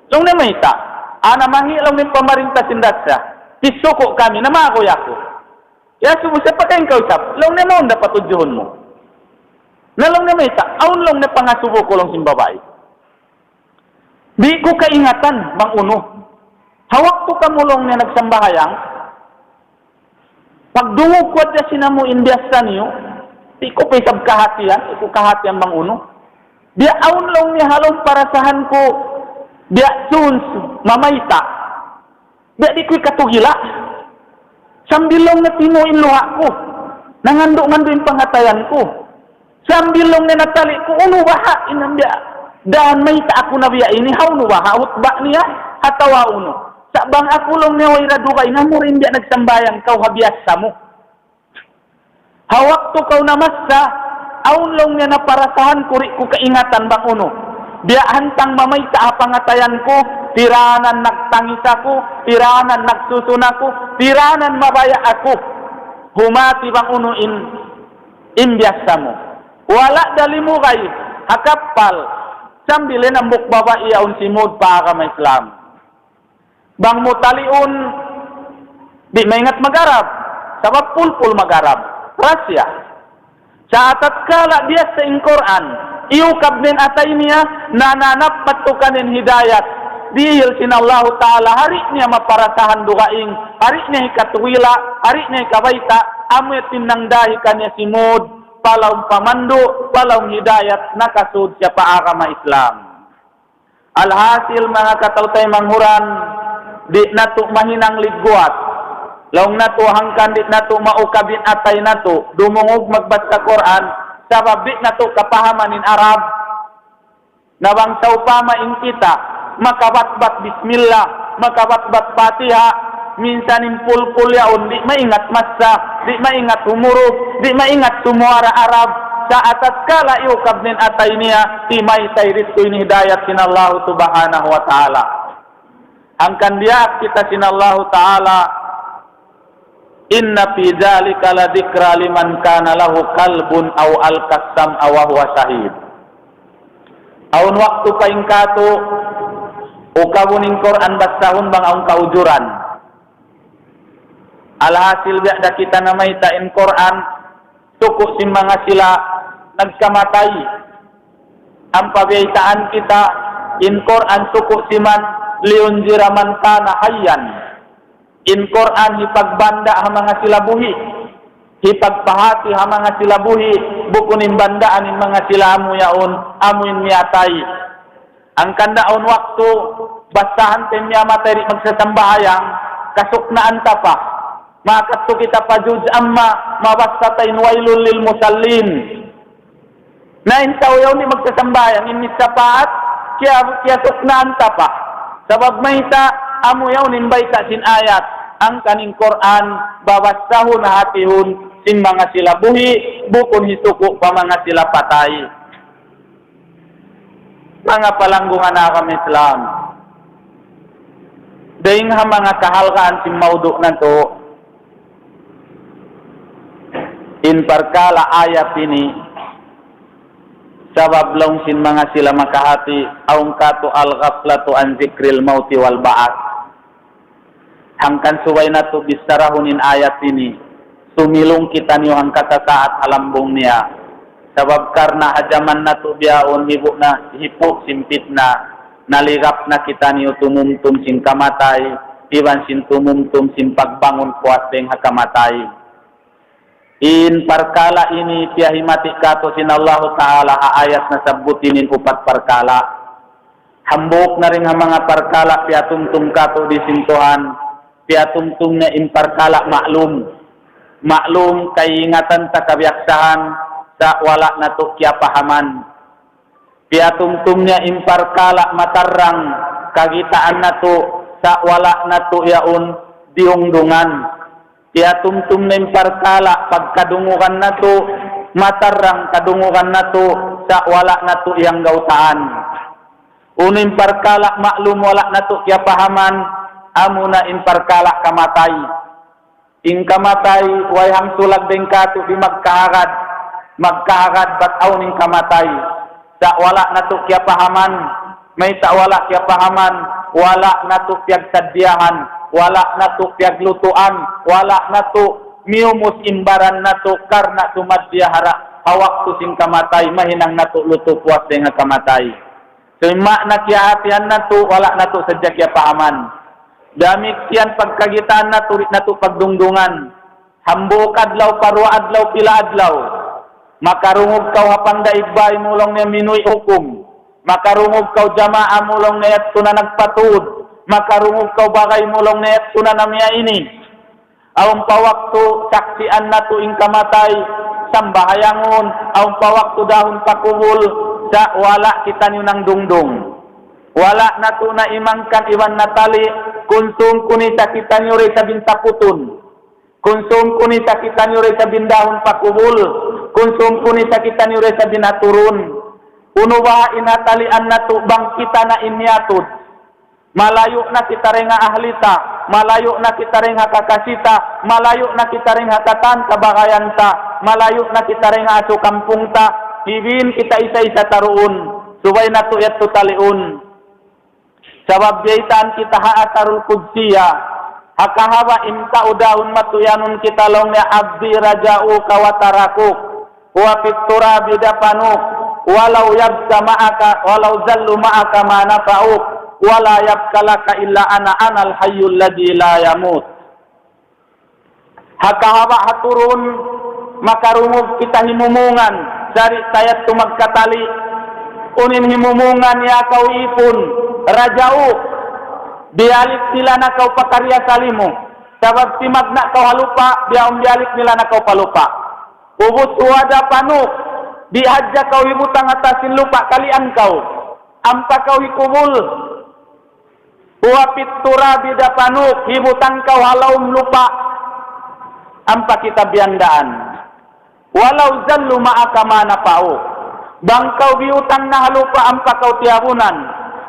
Long na maita. Ana mangi, long na pamarinta sindat siya. Tisuko kami, namakoy ako. Ya, subo siya, pakain kau sap. Long na maon na patudyuhon mo. Nalong na maita, aun long na pangasubo ko long simbabay. Di ko kaingatan, Bang Uno. Hawak ko kamulong na nagsambahayang. Pagdungog ko at sinamo indyasta niyo, di ko pisab kahatian, di ko kahatian, Bang Uno. Dia aunlong niya halong parasahan ko, dia suns, mamayta. Dia di ko'y katugila. Sambilong na tinuin luha ko. Nangando-ngando yung pangatayan ko. Sambilong na natali ko, uno baha, inambya. Dan may ta ako na biya ini, hauno ba? Haut ba niya? Hatawa uno. Sa bang ako lang niya way radukay, nga mo rin diya nagsambayang kau habiyasa mo. Hawak to kau namasa, aun lang niya na parasahan kuri ko kaingatan bang uno. Biya hantang mamay ta apangatayan ko, tiranan nagtangis ako, tiranan nagsusun ako, tiranan mabaya ako. Humati bang uno imbiyasa mo. Wala dali mo kay hakapal. Sambilin ang bukbaba iyaon simod pa ka may Islam. Bang mo taliun, di maingat magarab. Sabab pulpul magarab. Rasya. Sa atat kala dia sa Quran, iukab nin atay niya, nananap patukanin hidayat. dihil sinallahu ta'ala hariknya maparasahan dugaing, hariknya ikatwila, hariknya ikabaita, amu tinang dahi kanya simud, palaum pamandu, palaum hidayat, nakasud siapa agama Islam. Alhasil mga katautay manghuran, di natu mahinang ligguat, laung natu hangkan di natu maukabin atay natu, dumungog magbaca Quran, sabab di natu kapahamanin Arab, nawang saupama ing kita, makabatbat bismillah, makabatbat Fatihah, minsan impul-pul yaun, di maingat masa, di maingat huruf, di maingat sumuara Arab, saat tatkala iukabnin atayniya, timay tayritu ini hidayat sinallahu subhanahu wa ta'ala. Angkan dia kita sinallahu ta'ala, inna fi dzalika la dzikra liman kana lahu qalbun aw al-qasam aw huwa syahid. Aun waktu paingkatu ukabuning Quran basahun bang aung kaujuran. Alhasil biada kita namai tain Quran suku simanga sila nagkamatay. Ampa biyaitaan kita in Quran suku siman liunjira man kana hayyan. In Quran hipagbanda hamanga sila buhi. Hipagpahati hamanga sila buhi bukunin bandaan in mga sila amu yaun amuin miatay. Ang kandaon waktu basahan temya materi magsasambayang kasuknaan ta pa makatsu kita pajud amma mabasatain wailul lil musallin na intaw yaw ni magsasambayang inni sapat kya suknaan ta pa sabab mahita amu yaw nin baita sin ayat ang kaning Quran babasahun hatihun sin mga sila buhi bukun hisuku pa mga sila patay. Mga palanggungan na kami Islam. Daing ha mga kahalkaan si mauduk na to. In parkala ayat ini. Sabab long sin mga sila makahati. Aung kato al-ghaflatu an zikril mauti wal ba'at. Hangkan suway na to bisarahunin ayat ini. Sumilong kita niyo ang katasaat alambong niya. Sabab karena hajaman na to biyaon hipuk simpit na naligap na kita niyo tumumtum sin kamatay iwan sin tumumtum sin pagbangon kuat deng hakamatay. In parkala ini piyahimati kato sin Allah Ta'ala ayat na sabutinin upat parkala. Hambuk na rin ang mga parkala piyatumtum kato di sintuhan piyatumtum na in parkala maklum. Maklum kay ingatan sa kabiyaksahan sa wala na to kya pahaman. Piatumtumnya impar kala matarang kagitaan na to sa wala na to yaon diungdungan. Piatumtum na impar kala pagkadungukan na to matarang kadungukan na to sa wala na to iyang gautaan. Unin impar kala maklum wala na to kya pahaman amuna impar kala kamatay. Ing kamatay wayang sulag deng kato di magkahagad bataw ning kamatay sa wala na to kya pahaman may ta wala kya pahaman wala na to piyag sadyahan wala na to piyag lutuan wala na to miumus imbaran na to karna tumadyahara hawak to sing kamatay mahinang na to luto puas nga kamatay so na kya hatian na to wala na to sadya kya pahaman damik siyan pagkagitaan na to pagdungdungan hambu kadlaw parwa adlaw pila adlaw. Makarungog kau hapang daigbay mulong niya minuy hukum. Makarungog kau jamaah mulong niya tuna nagpatud. Makarungog kau bagay mulong niya tuna namya ini. Awang pawaktu saksian na tuing kamatay. Sambahayangon. Awang pawaktu dahon pakubul. Sa wala kita niyo ng dungdung. Wala na to na imangkan iwan natali. Kunsung kunita kita niyo rin sa bintaputun. Kunsung kunita kita niyo rin sa bindahon pakubul. Konsum kuni sakita ni resa binaturun. Uno ba inatalian na to bang kita na inyatud. Malayo na kita rin nga ahlita. Malayo na kita rin nga kakasita. Malayo na kita rin nga katan kabakayan ta. Malayo na kita rin nga aso kampung ta. Hibin kita isa-isa taruun. Subay na to yat to taliun. Sabab jaitan kita haatarul kudsiya. Hakahawa imta udahun matuyanun kita long ya abdi raja'u kawatarakuk. Wa fitura bidapanuk walau yabsa ma'aka walau zallu ma'aka ma nafa'uk wa la yabkalaka illa anal hayyul ladzi la yamut. Hakahawa haturun makarungog kita himumungan dari tayat tumagkatali unin himumungan ya kau ipun rajau bialik sila na kau pakarya salimu sabab timag na kau halupa biaum bialik nila na kau palupa ubus wada panuk dihadja kau hibutang atasin lupa kalian kau ampa kau hikubul huwapit turabi da panuk hibutang kau halaum lupa ampa kita biandaan walau zallu ma'aka mana pa'u bang kau biutang na halupa ampa kau tiabunan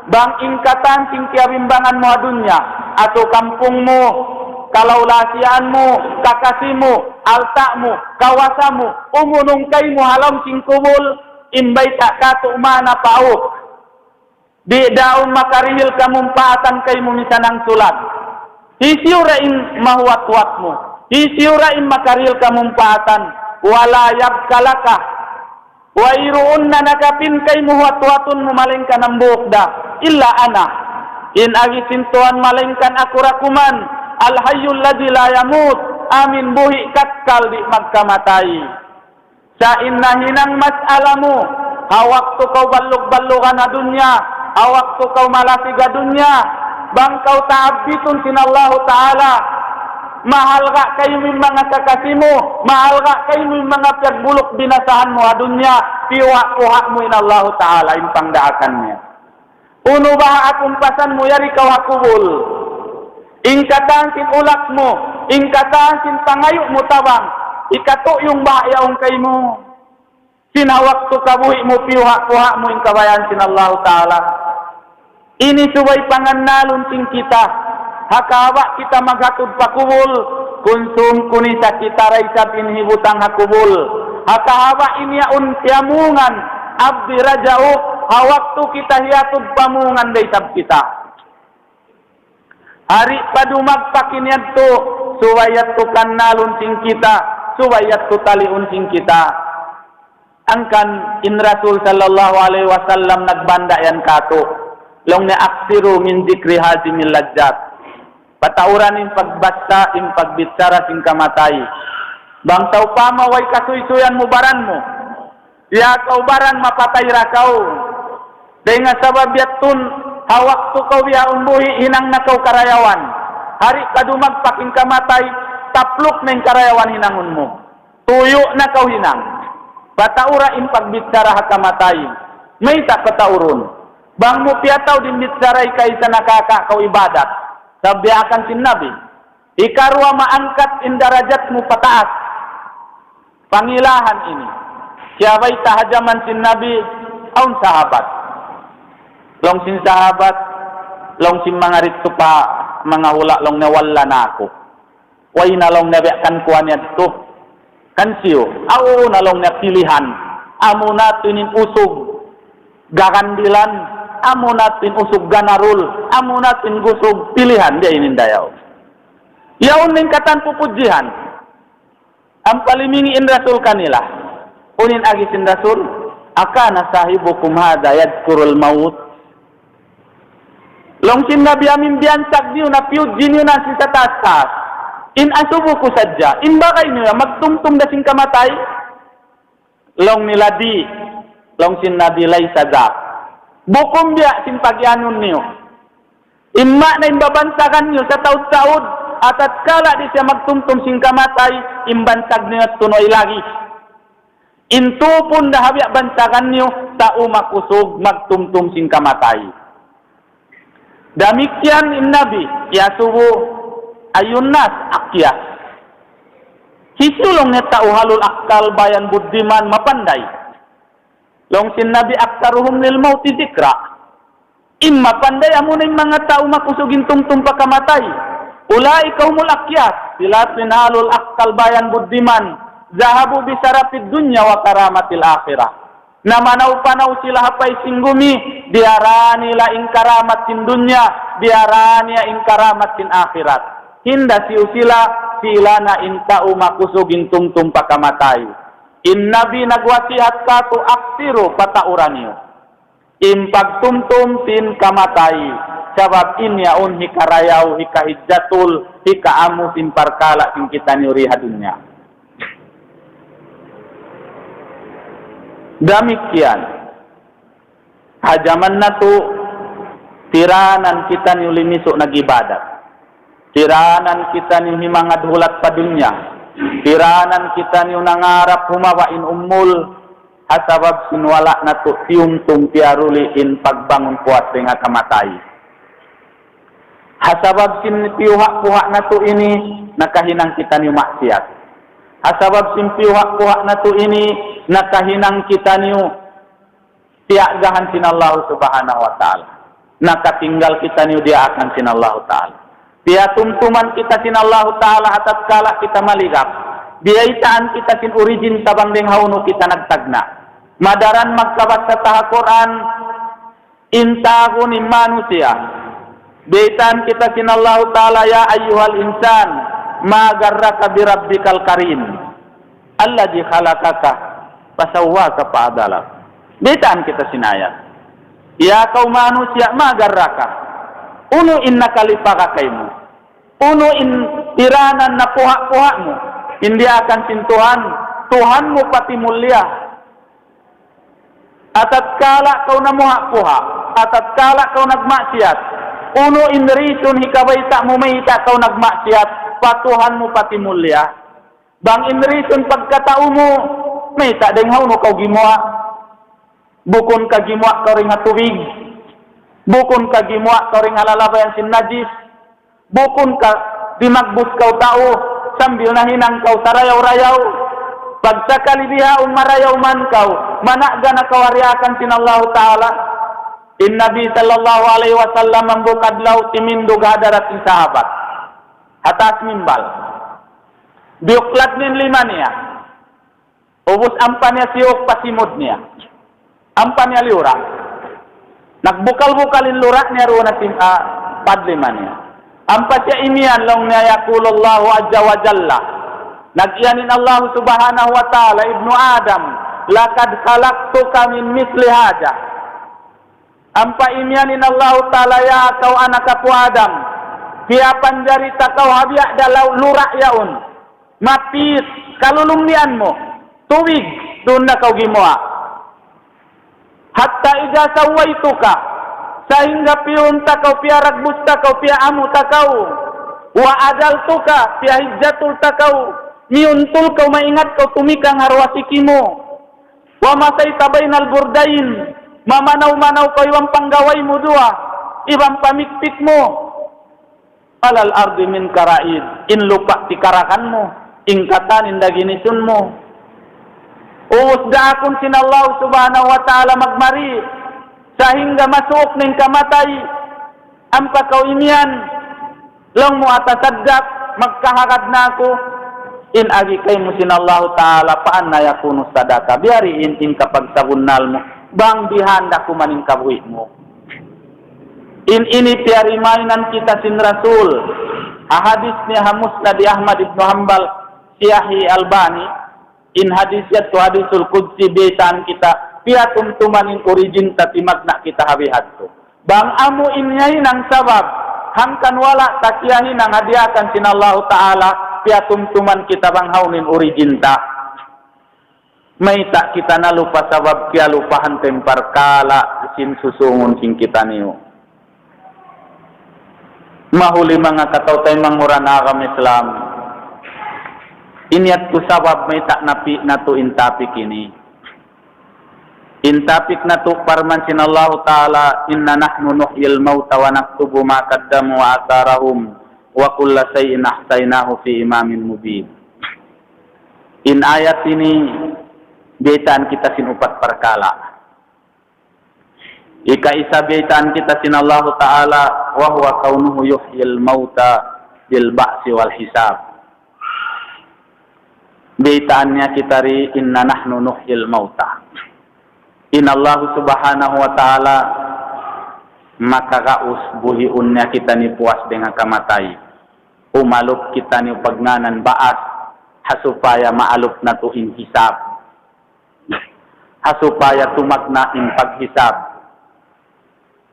bang ingkatan sing tiabimbangan mo adunya atau kampungmu kalaulasianmu kakasimu altakmu kawasamu umunung kaimu halam sing kumul imbay tak katu mana pa'u di daun makarihil kamumpaatan kaimu misanang sulat hisiurain mahuat-watmu hisiurain makarihil kamumpaatan wala yabkalaka wa iruunna nakapin kaimu huat-watun mumalingkan ambuk dah illa ana in agisin tuan malingkan aku rakuman al hayyul ladzi la yamut amin buhi katkal di magkamatai sa inna hinang mas'alamu hawaktu kau balluk-ballukan dunya hawaktu kau malasiga dunya bang kau ta'abitun sinallahu ta'ala mahal gak kayo min mga kakasimu mahal gak kayo min mga piagbulok binasahan mo adunya piwa-kuha mo inallahu ta'ala impangdaakannya uno ba akong pasan mo yari kau hakubul ingkatan sin ulak mo ingkatan sin pangayo mo tabang ikato yung bayaong kay mo sinawak to kabuhi mo piwa-kuha mo yung kabayan sinallahu ta'ala ini subay pangannalon sing kita hakawa kita maghatud pakubul konsum kunisa kita raisab inhibutang hakubul hakawa ini untiamungan abdi rajau hawaktu kita hiatud pamungan daisab kita hari padumag pakiniad to suwayat to kannalun sing kita suwayat to taliun sing kita angkan in Rasul sallallahu alaihi wasallam nagbanda yan kato long na aksiru min zikri hazimil lajjat patauran in pagbasta in pagbitsara sing kamatay bang tau pamaway kasuy-suyan mo baran mo ya kau baran mapatay rakaw dengan sabab yatun hawak tu kau ya umbuhi hinang na kau karayawan hari kadumag paking kamatay tapluk na yung karayawan hinangun mo tuyo na kau hinang pataura in pagbitsara hakamatay may tak pataurun bang mo piyataw din bitsaray kaysa nakaka kau ibadat sabi akan sin Nabi ikarwa maangkat in darajat mo pataas pangilahan ini siyabay tahajaman sin Nabi aun sahabat long sin sahabat long sin mga rito pa mga hula long nawala na ako way na long nabiakan kuha niya ito kansiyo ao na long napilihan amo natin in usog gakandilan amo natin usog ganarul amo natin gusog pilihan dia inindayaw yaon ning katan pupudjihan ang palimingiin Rasul kanila unin agisin Rasul akana sahibukum hada yadkurul maut long sin nabi amin biyansag niyo na piyudjin niyo na si tatas in asubuku sadya in bakay niyo magtumtum na sing kamatay long niladi long sin nabi lay sadak bukom biya simpagyanun niyo. Imma na imbabansagan niyo sa taud-taud at kala di siya magtumtum sing kamatay imbansag niyo at tunoy lagi. Intupon na habya bansagan niyo sa umakusog magtumtum sing kamatay. Damikyan in Nabi yasubu ayun nas akyas. Hisulong neta uhalul akal bayan buddiman mapanday. Long sin Nabi aktaruhum lil mauti zikra imma panday amo na mga tao makusugin tumtum pakamatay ulai kaumul akyat silat minhalul akal bayan buddiman zahabu bisarapid dunya wa karamatil akhirah namanaw panaw sila hapay singgumi diarani la ing karamat sin dunya diarani ing karamat sin akhirat hinda siu sila na intao makusugin tumtum pakamatay in Nabi nagwasihat ka to aksiru patauran niyo. Impagtumtum tin kamatay. Sebab ini yaun hika rayau hika hijjatul hika amu simpar kala sing kita nyuri hadunya. Demikian hajaman natu tiranan kita nyuli misuk nagibadat. Tiranan kita ni himangat hulat padunya. Tiranan kita ni nangarap humawain umul hasabab sinwala natu tium-tum tiaruliin pagbangun puas dengan kamatai. Hasabab sin piuhak-puhak natu ini nakahinang kita ni maksiat. Hasabab sin piuhak-puhak natu ini nakahinang kita ni tiagahan sin Allah Subhanahu wa taala. Nakatinggal kita ni dia akan sin Allah taala. Dia tumtuman kita sin Allah taala atas kala kita maligap. Dia itaan kita sin origin tabang deng haunu kita nagtagna. Madaran magkabat sa taha Quran intahu ni manusia. Beitan kita sin Allah taala ya ayyuhal insan ma garraka bi rabbikal karim alladzi khalaqaka fasawwaka fa'adalak. Beitan kita sin ayat. Ya kau manusia ma garraka. Unu innaka lifaqakaimu. Unu in iranan na puhak-puhakmu. Hindi akan sin Tuhan. Tuhanmu pati mulia. Atatkala kau na muhak-puhak. Atatkala kau nagmaksiat. Uno inrisun hikaway tak mumayita kau nagmaksiat patuhanmu pati mulia. Bang inrisun pagkataumu may tak deng hauno kau gimua. Bukon ka gimua kau ring hatubig. Bukon ka gimua kau ring halalabayan sin najis. Bukon ka dimagbus kau tao sambil nahinang kau sarayaw-rayaw. Pagsakali biha marayaw man kau manakga na kawariakan sin Allah Ta'ala. In Nabi sallallahu alaihi wasallam membukad laut timindog hadarat ng sahabat. Hatas mimbal. Diuklat nin lima niya. Ubus ampan niya siyok pasimod niya. Ampan niya liura. Nagbukal-bukalin lurak niya roon na padlima niya. Ampan siya imian long niya yakulullahu azza wa jalla. Nagyanin Allah subhanahu wa ta'ala ibnu Adam. Lakad khalaqtuka min misli haja. Ampa imyanin Allah Ta'ala ya kau anak kapu Adam. Hiapan jari tak kau habiak dalau lurak yaun. Mapis kalulumbianmu. Tuwig doon na kau gimua. Hatta ida sawaituka. Sehingga piun tak kau pia ragbus tak kau pia amu tak kau. Wa adaltuka pia hijjatul tak kau. Miuntul kau maingat kau tumikang harwasikimu. Wa masay tabainal burdain. Mamanaw-manaw ko ibang panggaway mo dua, ibang pamikpit mo. Alal ardi min karaid, in lupa tikarakan mo, ingkatan indaginisun mo. Uusda akong sin Allah subhanahu wa ta'ala magmari, sahingga masuk ning kamatay, ang pakaw-imian, lang mo atasaddak, magkahagad na ako, in agi kay mo sin Allah ta'ala, paan na yakunu sadaka, biariin in kapag sabunal mo, bang dihanda ko maning kabuhi mo. In ini tiari mainan kita sin Rasul. Hadis ni Musnad Ahmad ibn Hanbal Syahi Albani. In hadis ya tu hadisul qudsi betan kita piatum tumaning origin tati magna kita habihat tu. Bang amu inyai nang sabab hangkan wala takiyahi nang hadiakan sin Allah Ta'ala piatum tuman kita bang haunin origin ta. May tak kita na lupa sabab kaya lupahan tempar kala sin susungon sin kita niyo. Mahuli mga kataw-tay mangurana kami Islam. Inyat ko sabab may tak napi na to intapik ini. Intapik na to parman sin Allah Ta'ala inna nahnu nuhyil mauta wa naktubu ma qaddamu wa atharahum wa kulla shay'in ahsaynahu fi imamin mubin. In ayat ini beitaan kita sin upat perkala. Ika isa beitaan kita sin Allah Ta'ala wa huwa kaunuhu yuhyil mauta bil ba'si wal hisab. Beitaannya kita ri inna nahnu nuhyil mauta. Inna Allah subhanahu wa ta'ala maka kaus buhi unnya kita ni puas dengan kamatay. Umalup kita ni pagnanan baas hasupaya maalup na tuhin hisab. Hasupaya tumakna in paghisab.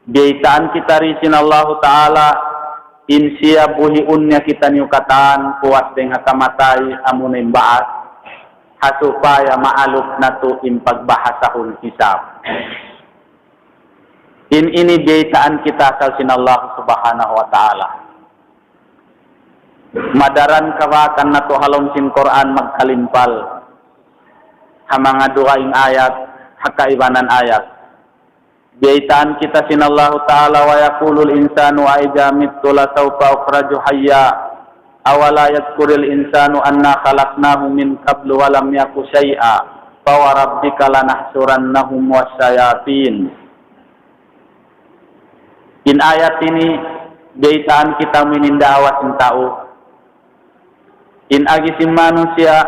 Biaitaan kita risin Allah Ta'ala insia buhi unnya kita niukataan kuat dengan kamatai amunin baat hasupaya ma'aluk natu impag bahasahun hisab. Ini biaitaan kita salsin Allah Subhanahu Wa Ta'ala. Madaran kawakan natu halom sin Quran magkalimpal hamanga duaing ayat hakaibanan ayat. Biaitaan kita sin Allah Ta'ala wa yaqulul insanu aija mittu la sawfa ukhraju hayya awala yadhkurul insanu anna khalaqnahu min qablu wa lam yaku syai'a fa wa rabbika lanahsurannahum wasyayatin. In ayat ini biaitaan kita mininda awas tau in agi si manusia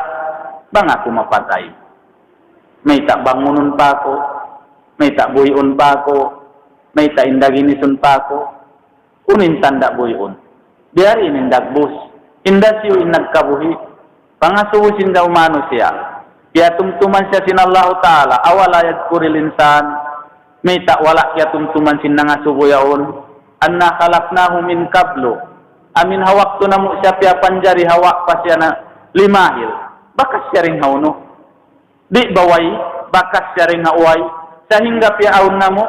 bang aku mapatay may tak bangunun pa ako, may tak buhiun pa ako, may tak indaginisun pa ako, unin tanda buhiun biari inindag bus inda siyo inagkabuhi pangasuhusin daw manusia kaya tumtuman siya sin Allah Ta'ala awala yadkuril insan may tak wala kaya tumtuman sin nangasubuyaon anna khalaqnahu min qablu amin hawak to na mo siya piya panjari hawak pa siya na limahil bakas siya rin hauno di baway bakas siya rin haway sehingga piya aun na mo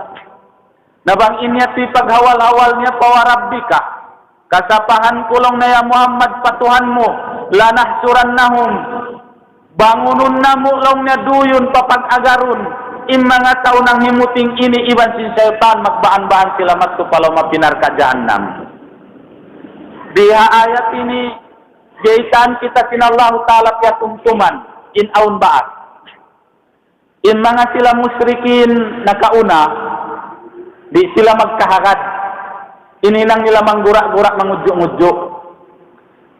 nabang inya ti paghawal-hawal niya pawarabbika kasapahan kulong na ya Muhammad patuhan mo lanahsurannahum bangunun na mo long na duyon papag-agarun in mga tao nang himuting ini iban si syaitan magbaan-baan sila magtupalaw mapinar ka jahannam. Diha ayat ini jaitan kita sin Allah Ta'ala kaya tumtuman in aun baat. In mga sila musyrikin nakauna di sila magkahagad. Ininang nila manggurak-gurak mangujuk-ngujuk.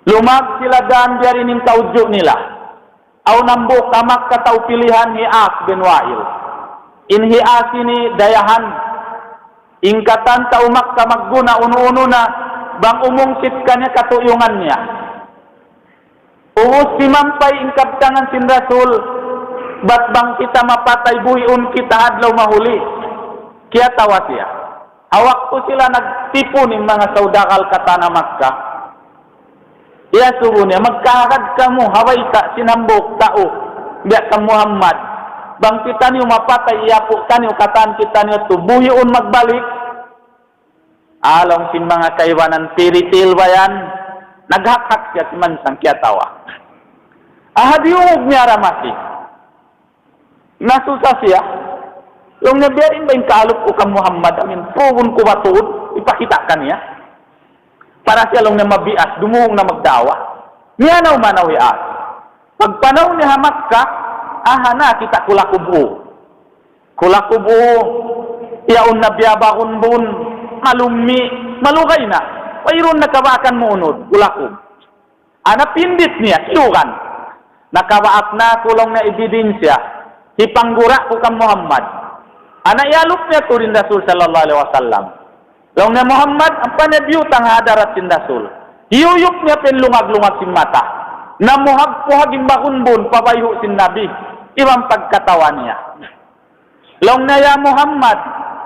Lumag sila dan biar ining kaujuk nila. Aw nambuk kamak katau pilihan Hi'as bin Wa'il. In Hi'as ini dayahan ingkatan taumak kamagguna unu-unu na bang umungsit kanya katuyungannya. Uus simampay ingkab tangan sin Rasul, bat bang kita mapatay buhiun kita adlaw mahuli. Kaya tawa siya. Hawak po sila nagtipo ng mga saudakal katana Makkah. Iya subo niya, magkakad ka mo, haway ka, sinambok tao, biya ka Muhammad. Bang kita niyo mapatay, iyapo ka niyo, kataan kita niyo, tubuhiun magbalik. Along sin mga kaiwanan piritil bayan naghakak siya man sang kiyatawa ahadiung niya ramasi nasusa siya yung nabiyarin ba yung kaalop ko kang Muhammad amin pubun ko batuod ipakita ka niya para siya lang na mabias dumuhong na magdawa niya na umanaw ias pagpanaw niya hamak ka ahana kita kulakubo iyaon na biyabakon bun malumi, malugay na. Mayroon nakabakan mo unod, ulakog. Pindit niya, ilukan. Nakabaak na kulong na ebidensya, hipanggura ko kang Muhammad. Ialok niya to rin Rasul sallallahu alaihi wasallam. Long na Muhammad, ang panabiyutang hadarat sin Rasul. Hiyuyok niya pinlungag-lungag sin mata. Namuhag-puhag imbakunbun, pabayho sin Nabi. Ibang pagkatawa niya. Long na ya Muhammad,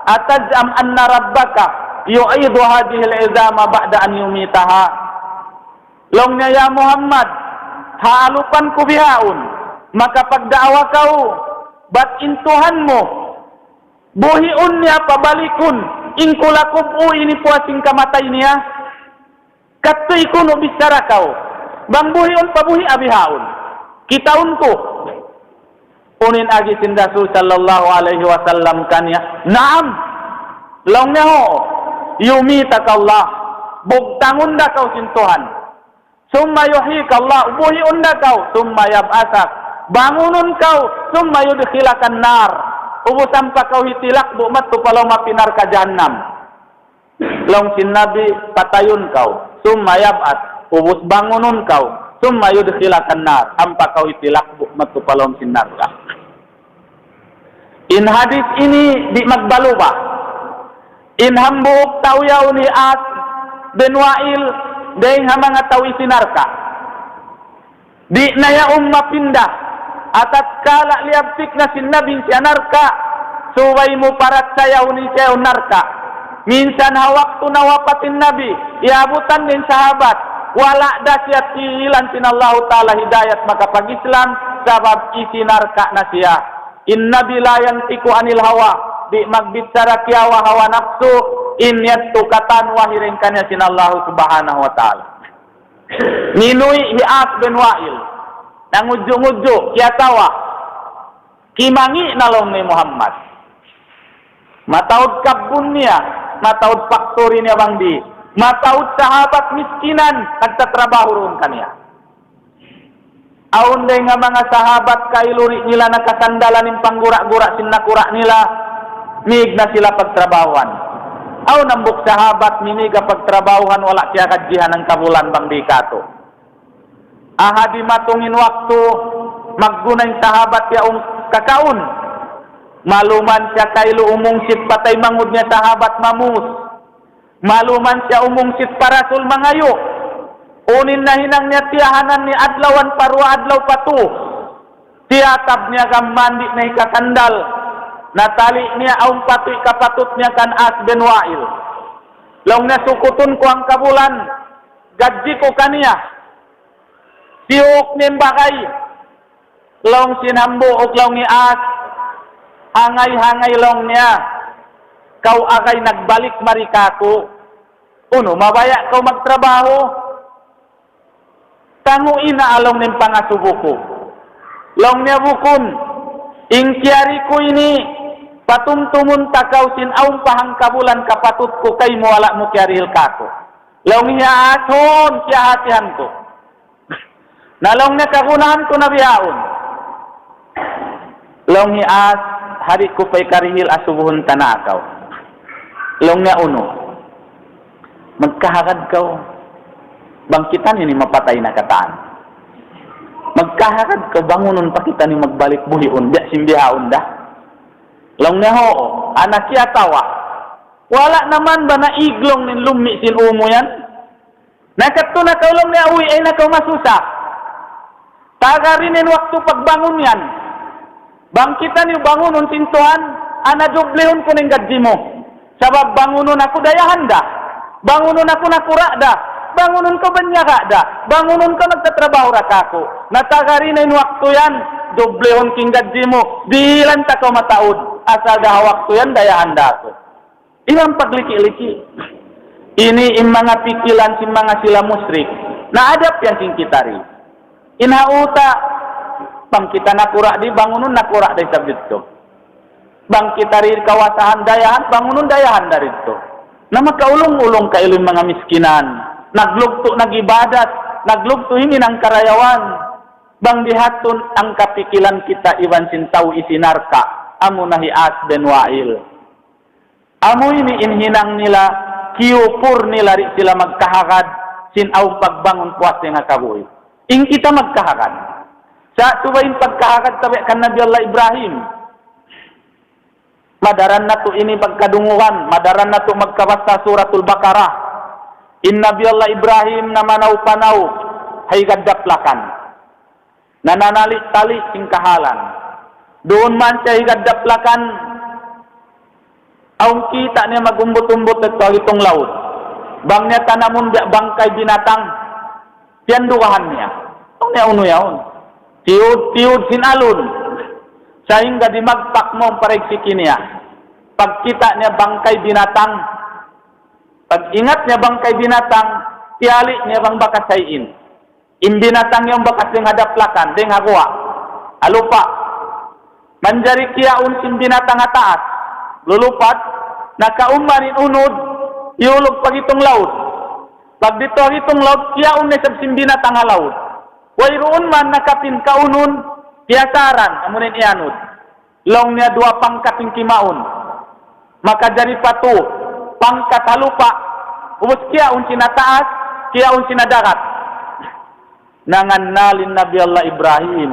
atajam anna rabbaka yu'idu hadhihi al-izama ba'da an yumitaha. Long niya ya Muhammad, haalupan ko bihaon, makapagdaawa kau, bat intuhan mo, buhiun niya pabalikun, ingkulakubu ini puasing kamatay niya, katoy kuno bisara kau, bang buhiun pabuhi abihaon, kitaun ko, unin agi sin Rasul sallallahu alaihi wasallam kanya, naam, long niya ho, yumitak Allah, bugtangun na kau sin Tuhan, summa yuhik Allah, ubuhiun na kau, summa yab'asak, bangunun kau, summa yudkhilakan nar, ubusan pa kau hitilak, bumat tupalaw mapinar ka jahannam, long sin Nabi, patayun kau, summa yab'at, ubus bangunun kau, summa yudkhilakan nar, ampa kau hitilak, bumat tupalaw sin nar ka. In hadis ini di magbaluba. In hambuk tauyaw ni As bin Wa'il dahing hamanga tau isinarka. Di naya mapindah atat kala liabtik na sin Nabi si anarka suway mo parat sayaw ni sayaw narka. Minsan waktu nawapatin Nabi, iabutan din sahabat, wala dasyat ilan sinallahu ta'ala hidayat maka pag-Islam, sabab isinarka na siya. Inna bilayan tiku anil hawa, di magbitsara kiawa hawa nafsu, inyat tukatan wahirin kanya sinallahu subhanahu wa ta'ala. Ninui Hi'as bin Wa'il, nangujo-ngujo, kiatawa, kimangi nalong ni Muhammad. Mataud kabun niya, mataud faktori niya bang di, mataud sahabat miskinan, nagtatrabaho ron kanya. Aun day nga mga sahabat kailuri nila nakasandalan ng panggura-gura sinakura nila, mig na sila pagtrabahuan. Aun nambuk sahabat miniga pagtrabahuan wala siya kadjihan ng kabulan bang di kato. Ahadi matungin waktu maggunay sahabat yaong kakaun. Maluman siya kailu umungsit patay mangud niya sahabat mamus. Maluman siya umungsit parasul mangayo. Unin na hinang niya tiyahanan ni adlawan parwa adlaw patu. Tiatab niya mandi na ikakandal. Natali niya aung patuy kapatut niya kan As bin Wa'il. Long na sukutun ko ang kabulan. Gadji ko kaniya. Siuk ni bakay. Long sinambu og long ni As. Hangay-hangay long niya. Kau akay nagbalik marikato. Uno, mabaya kau magtrabaho. Tanguin na along ng pangasubuko. Long niya bukun. Ingkyari ko ini. Patumtumun takaw sinaw pahang kabulan kapatut ko kay mo wala mo kyaril kako. Long niya aton kya hatihan ko. Nalong niya kagunahan ko na biyaon. Long niya as hari ko pa'y karihil asubuhon tanakaw. Long nga uno, magkahagad kaw, bangkitan yun mapatay na kataan. Magkahagad kaw, bangunon pa kita ni magbalik buhiun, biya simbihaon da. Long nga hoo, anak siya tawa, wala naman ba na iglong nin lumi sin umo yan? Nakato na kaw long nga uwi ay nakaw masusa. Tagarinin waktu pagbangon yan. Bangkitan yung bangunon sintuhan, anadoblehon ko ng gadji mo. Sabab bangunon ako dayahan da. Bangunon ako nakura da. Bangunon ko banyaga da. Bangunon ko nagtatrabaho rakako. Natagarin na yung waktu yan, doblehon king gadji mo. Dilan ta ko mataod. Asal da waktu yan, dayahan da ako. Ilang pagliki-liki. Ini yung mga pikilan si mga sila musrik. Naadap yan king kitari. Inhauta. Bang kita nakura di bangunon nakura di sabit to. Bang kita rin kawasahan dayahan bangunon dayahan dari to. Na makaulong-ulong kailong mga miskinan. Naglugto nagibadat, naglugto ini ng karayawan. Bang dihatun ang kapikilan kita iwan sintaw isinarka. Amo na Hi'as bin Wa'il. Amo ini inhinang nila kiyupur nila rin sila magkahagad sinaw pagbangon puwas nga kabuhi. Ing kita magkahagad. Sa tuwain pagkahagad tabi kan Nabi Allah Ibrahim. Madaran na to ini pagkadunguhan. Madaran na to magkabasta suratul Baqarah. In Nabi Allah Ibrahim na manaw-panaw hay gaddaplakan. Nananali-tali sing kahalan. Doon man siya higaddaplakan. Aung kita niya magumbot-umbot ito itong laut. Bang niya tanamun bangkay binatang. Tiyandukahan niya. Ang niya uno yaon. Tiud sinalun. Sehingga di magpak mo pareksiki niya. Pagkita niya bangkay binatang. Pag ingat niya bangkay binatang, tiali niya bang bakasayin. Imbinatang yung bakas yung hadaplakan, ding hagwa. Alupa. Manjari kiyaun sin binatang ataas. Lulupat. Nakaumanin unod. Iulog pag itong laut. Pag dito itong laut, kiyaun niya sa sin binatang laut. Wayroon man nakapin kaunun, kiyasaran, amunin ianod. Long niya dua pangkat yung kimaun. Maka dari patu, pangkat halupa, ubus kiyaun sinataas, kiyaun sinadarat. Nanganalin Nabi Allah Ibrahim,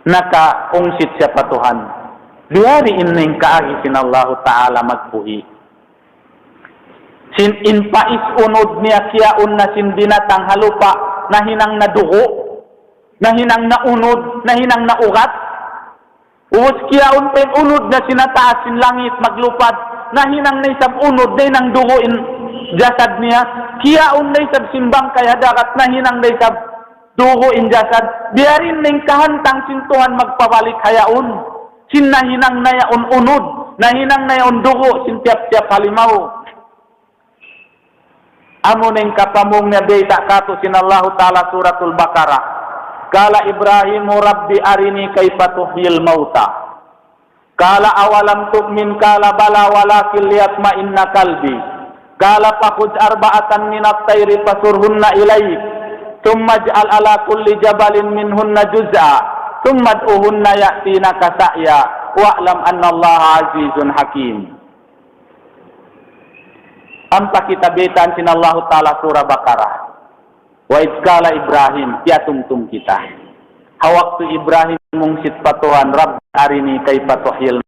nakaungsit siya patuhan. Diari ining kaagi sinallahu ta'ala magbuhi. Sin inpais unod niya kiyaun na sin binatang halupa, nahinang nadugo, nahinang naunod, nahinang naugat. Uwos kiyaon pen unod na sinataas sin langit maglupad, nahinang naisab unod day nang duguin jasad niya, kiaon naisab simbang kaya dagat nahinang naisab duguin jasad, biarin ning kahantang sintuhan magpabalik hayaon, sin nahinang nayaon unod, nahinang nayaon dugo, sin tiap-tiap halimaw. Amo ning kapamong nga day kato sin Allah Ta'ala suratul Baqarah. Kala Ibrahimu Rabbi arini kaifa tuhyil mauta. Kala awalam tu'min kala bala walakin liyatma'inna qalbi. Kala fakhudh arba'atan minat tayri fasurhunna ilaik. Thumma ij'al ala kulli jabalin minhunna juz'a. Thumma ad'uhunna ya'tinaka sa'ya. Wa'lam anna Allah azizun hakim. Ampa kita betan sin Allah Ta'ala surah Baqarah. Wa idkala Ibrahim, tiatum-tum kita. Hawaktu Ibrahim mungsit patuhan Rabb arini kaifa tuhyil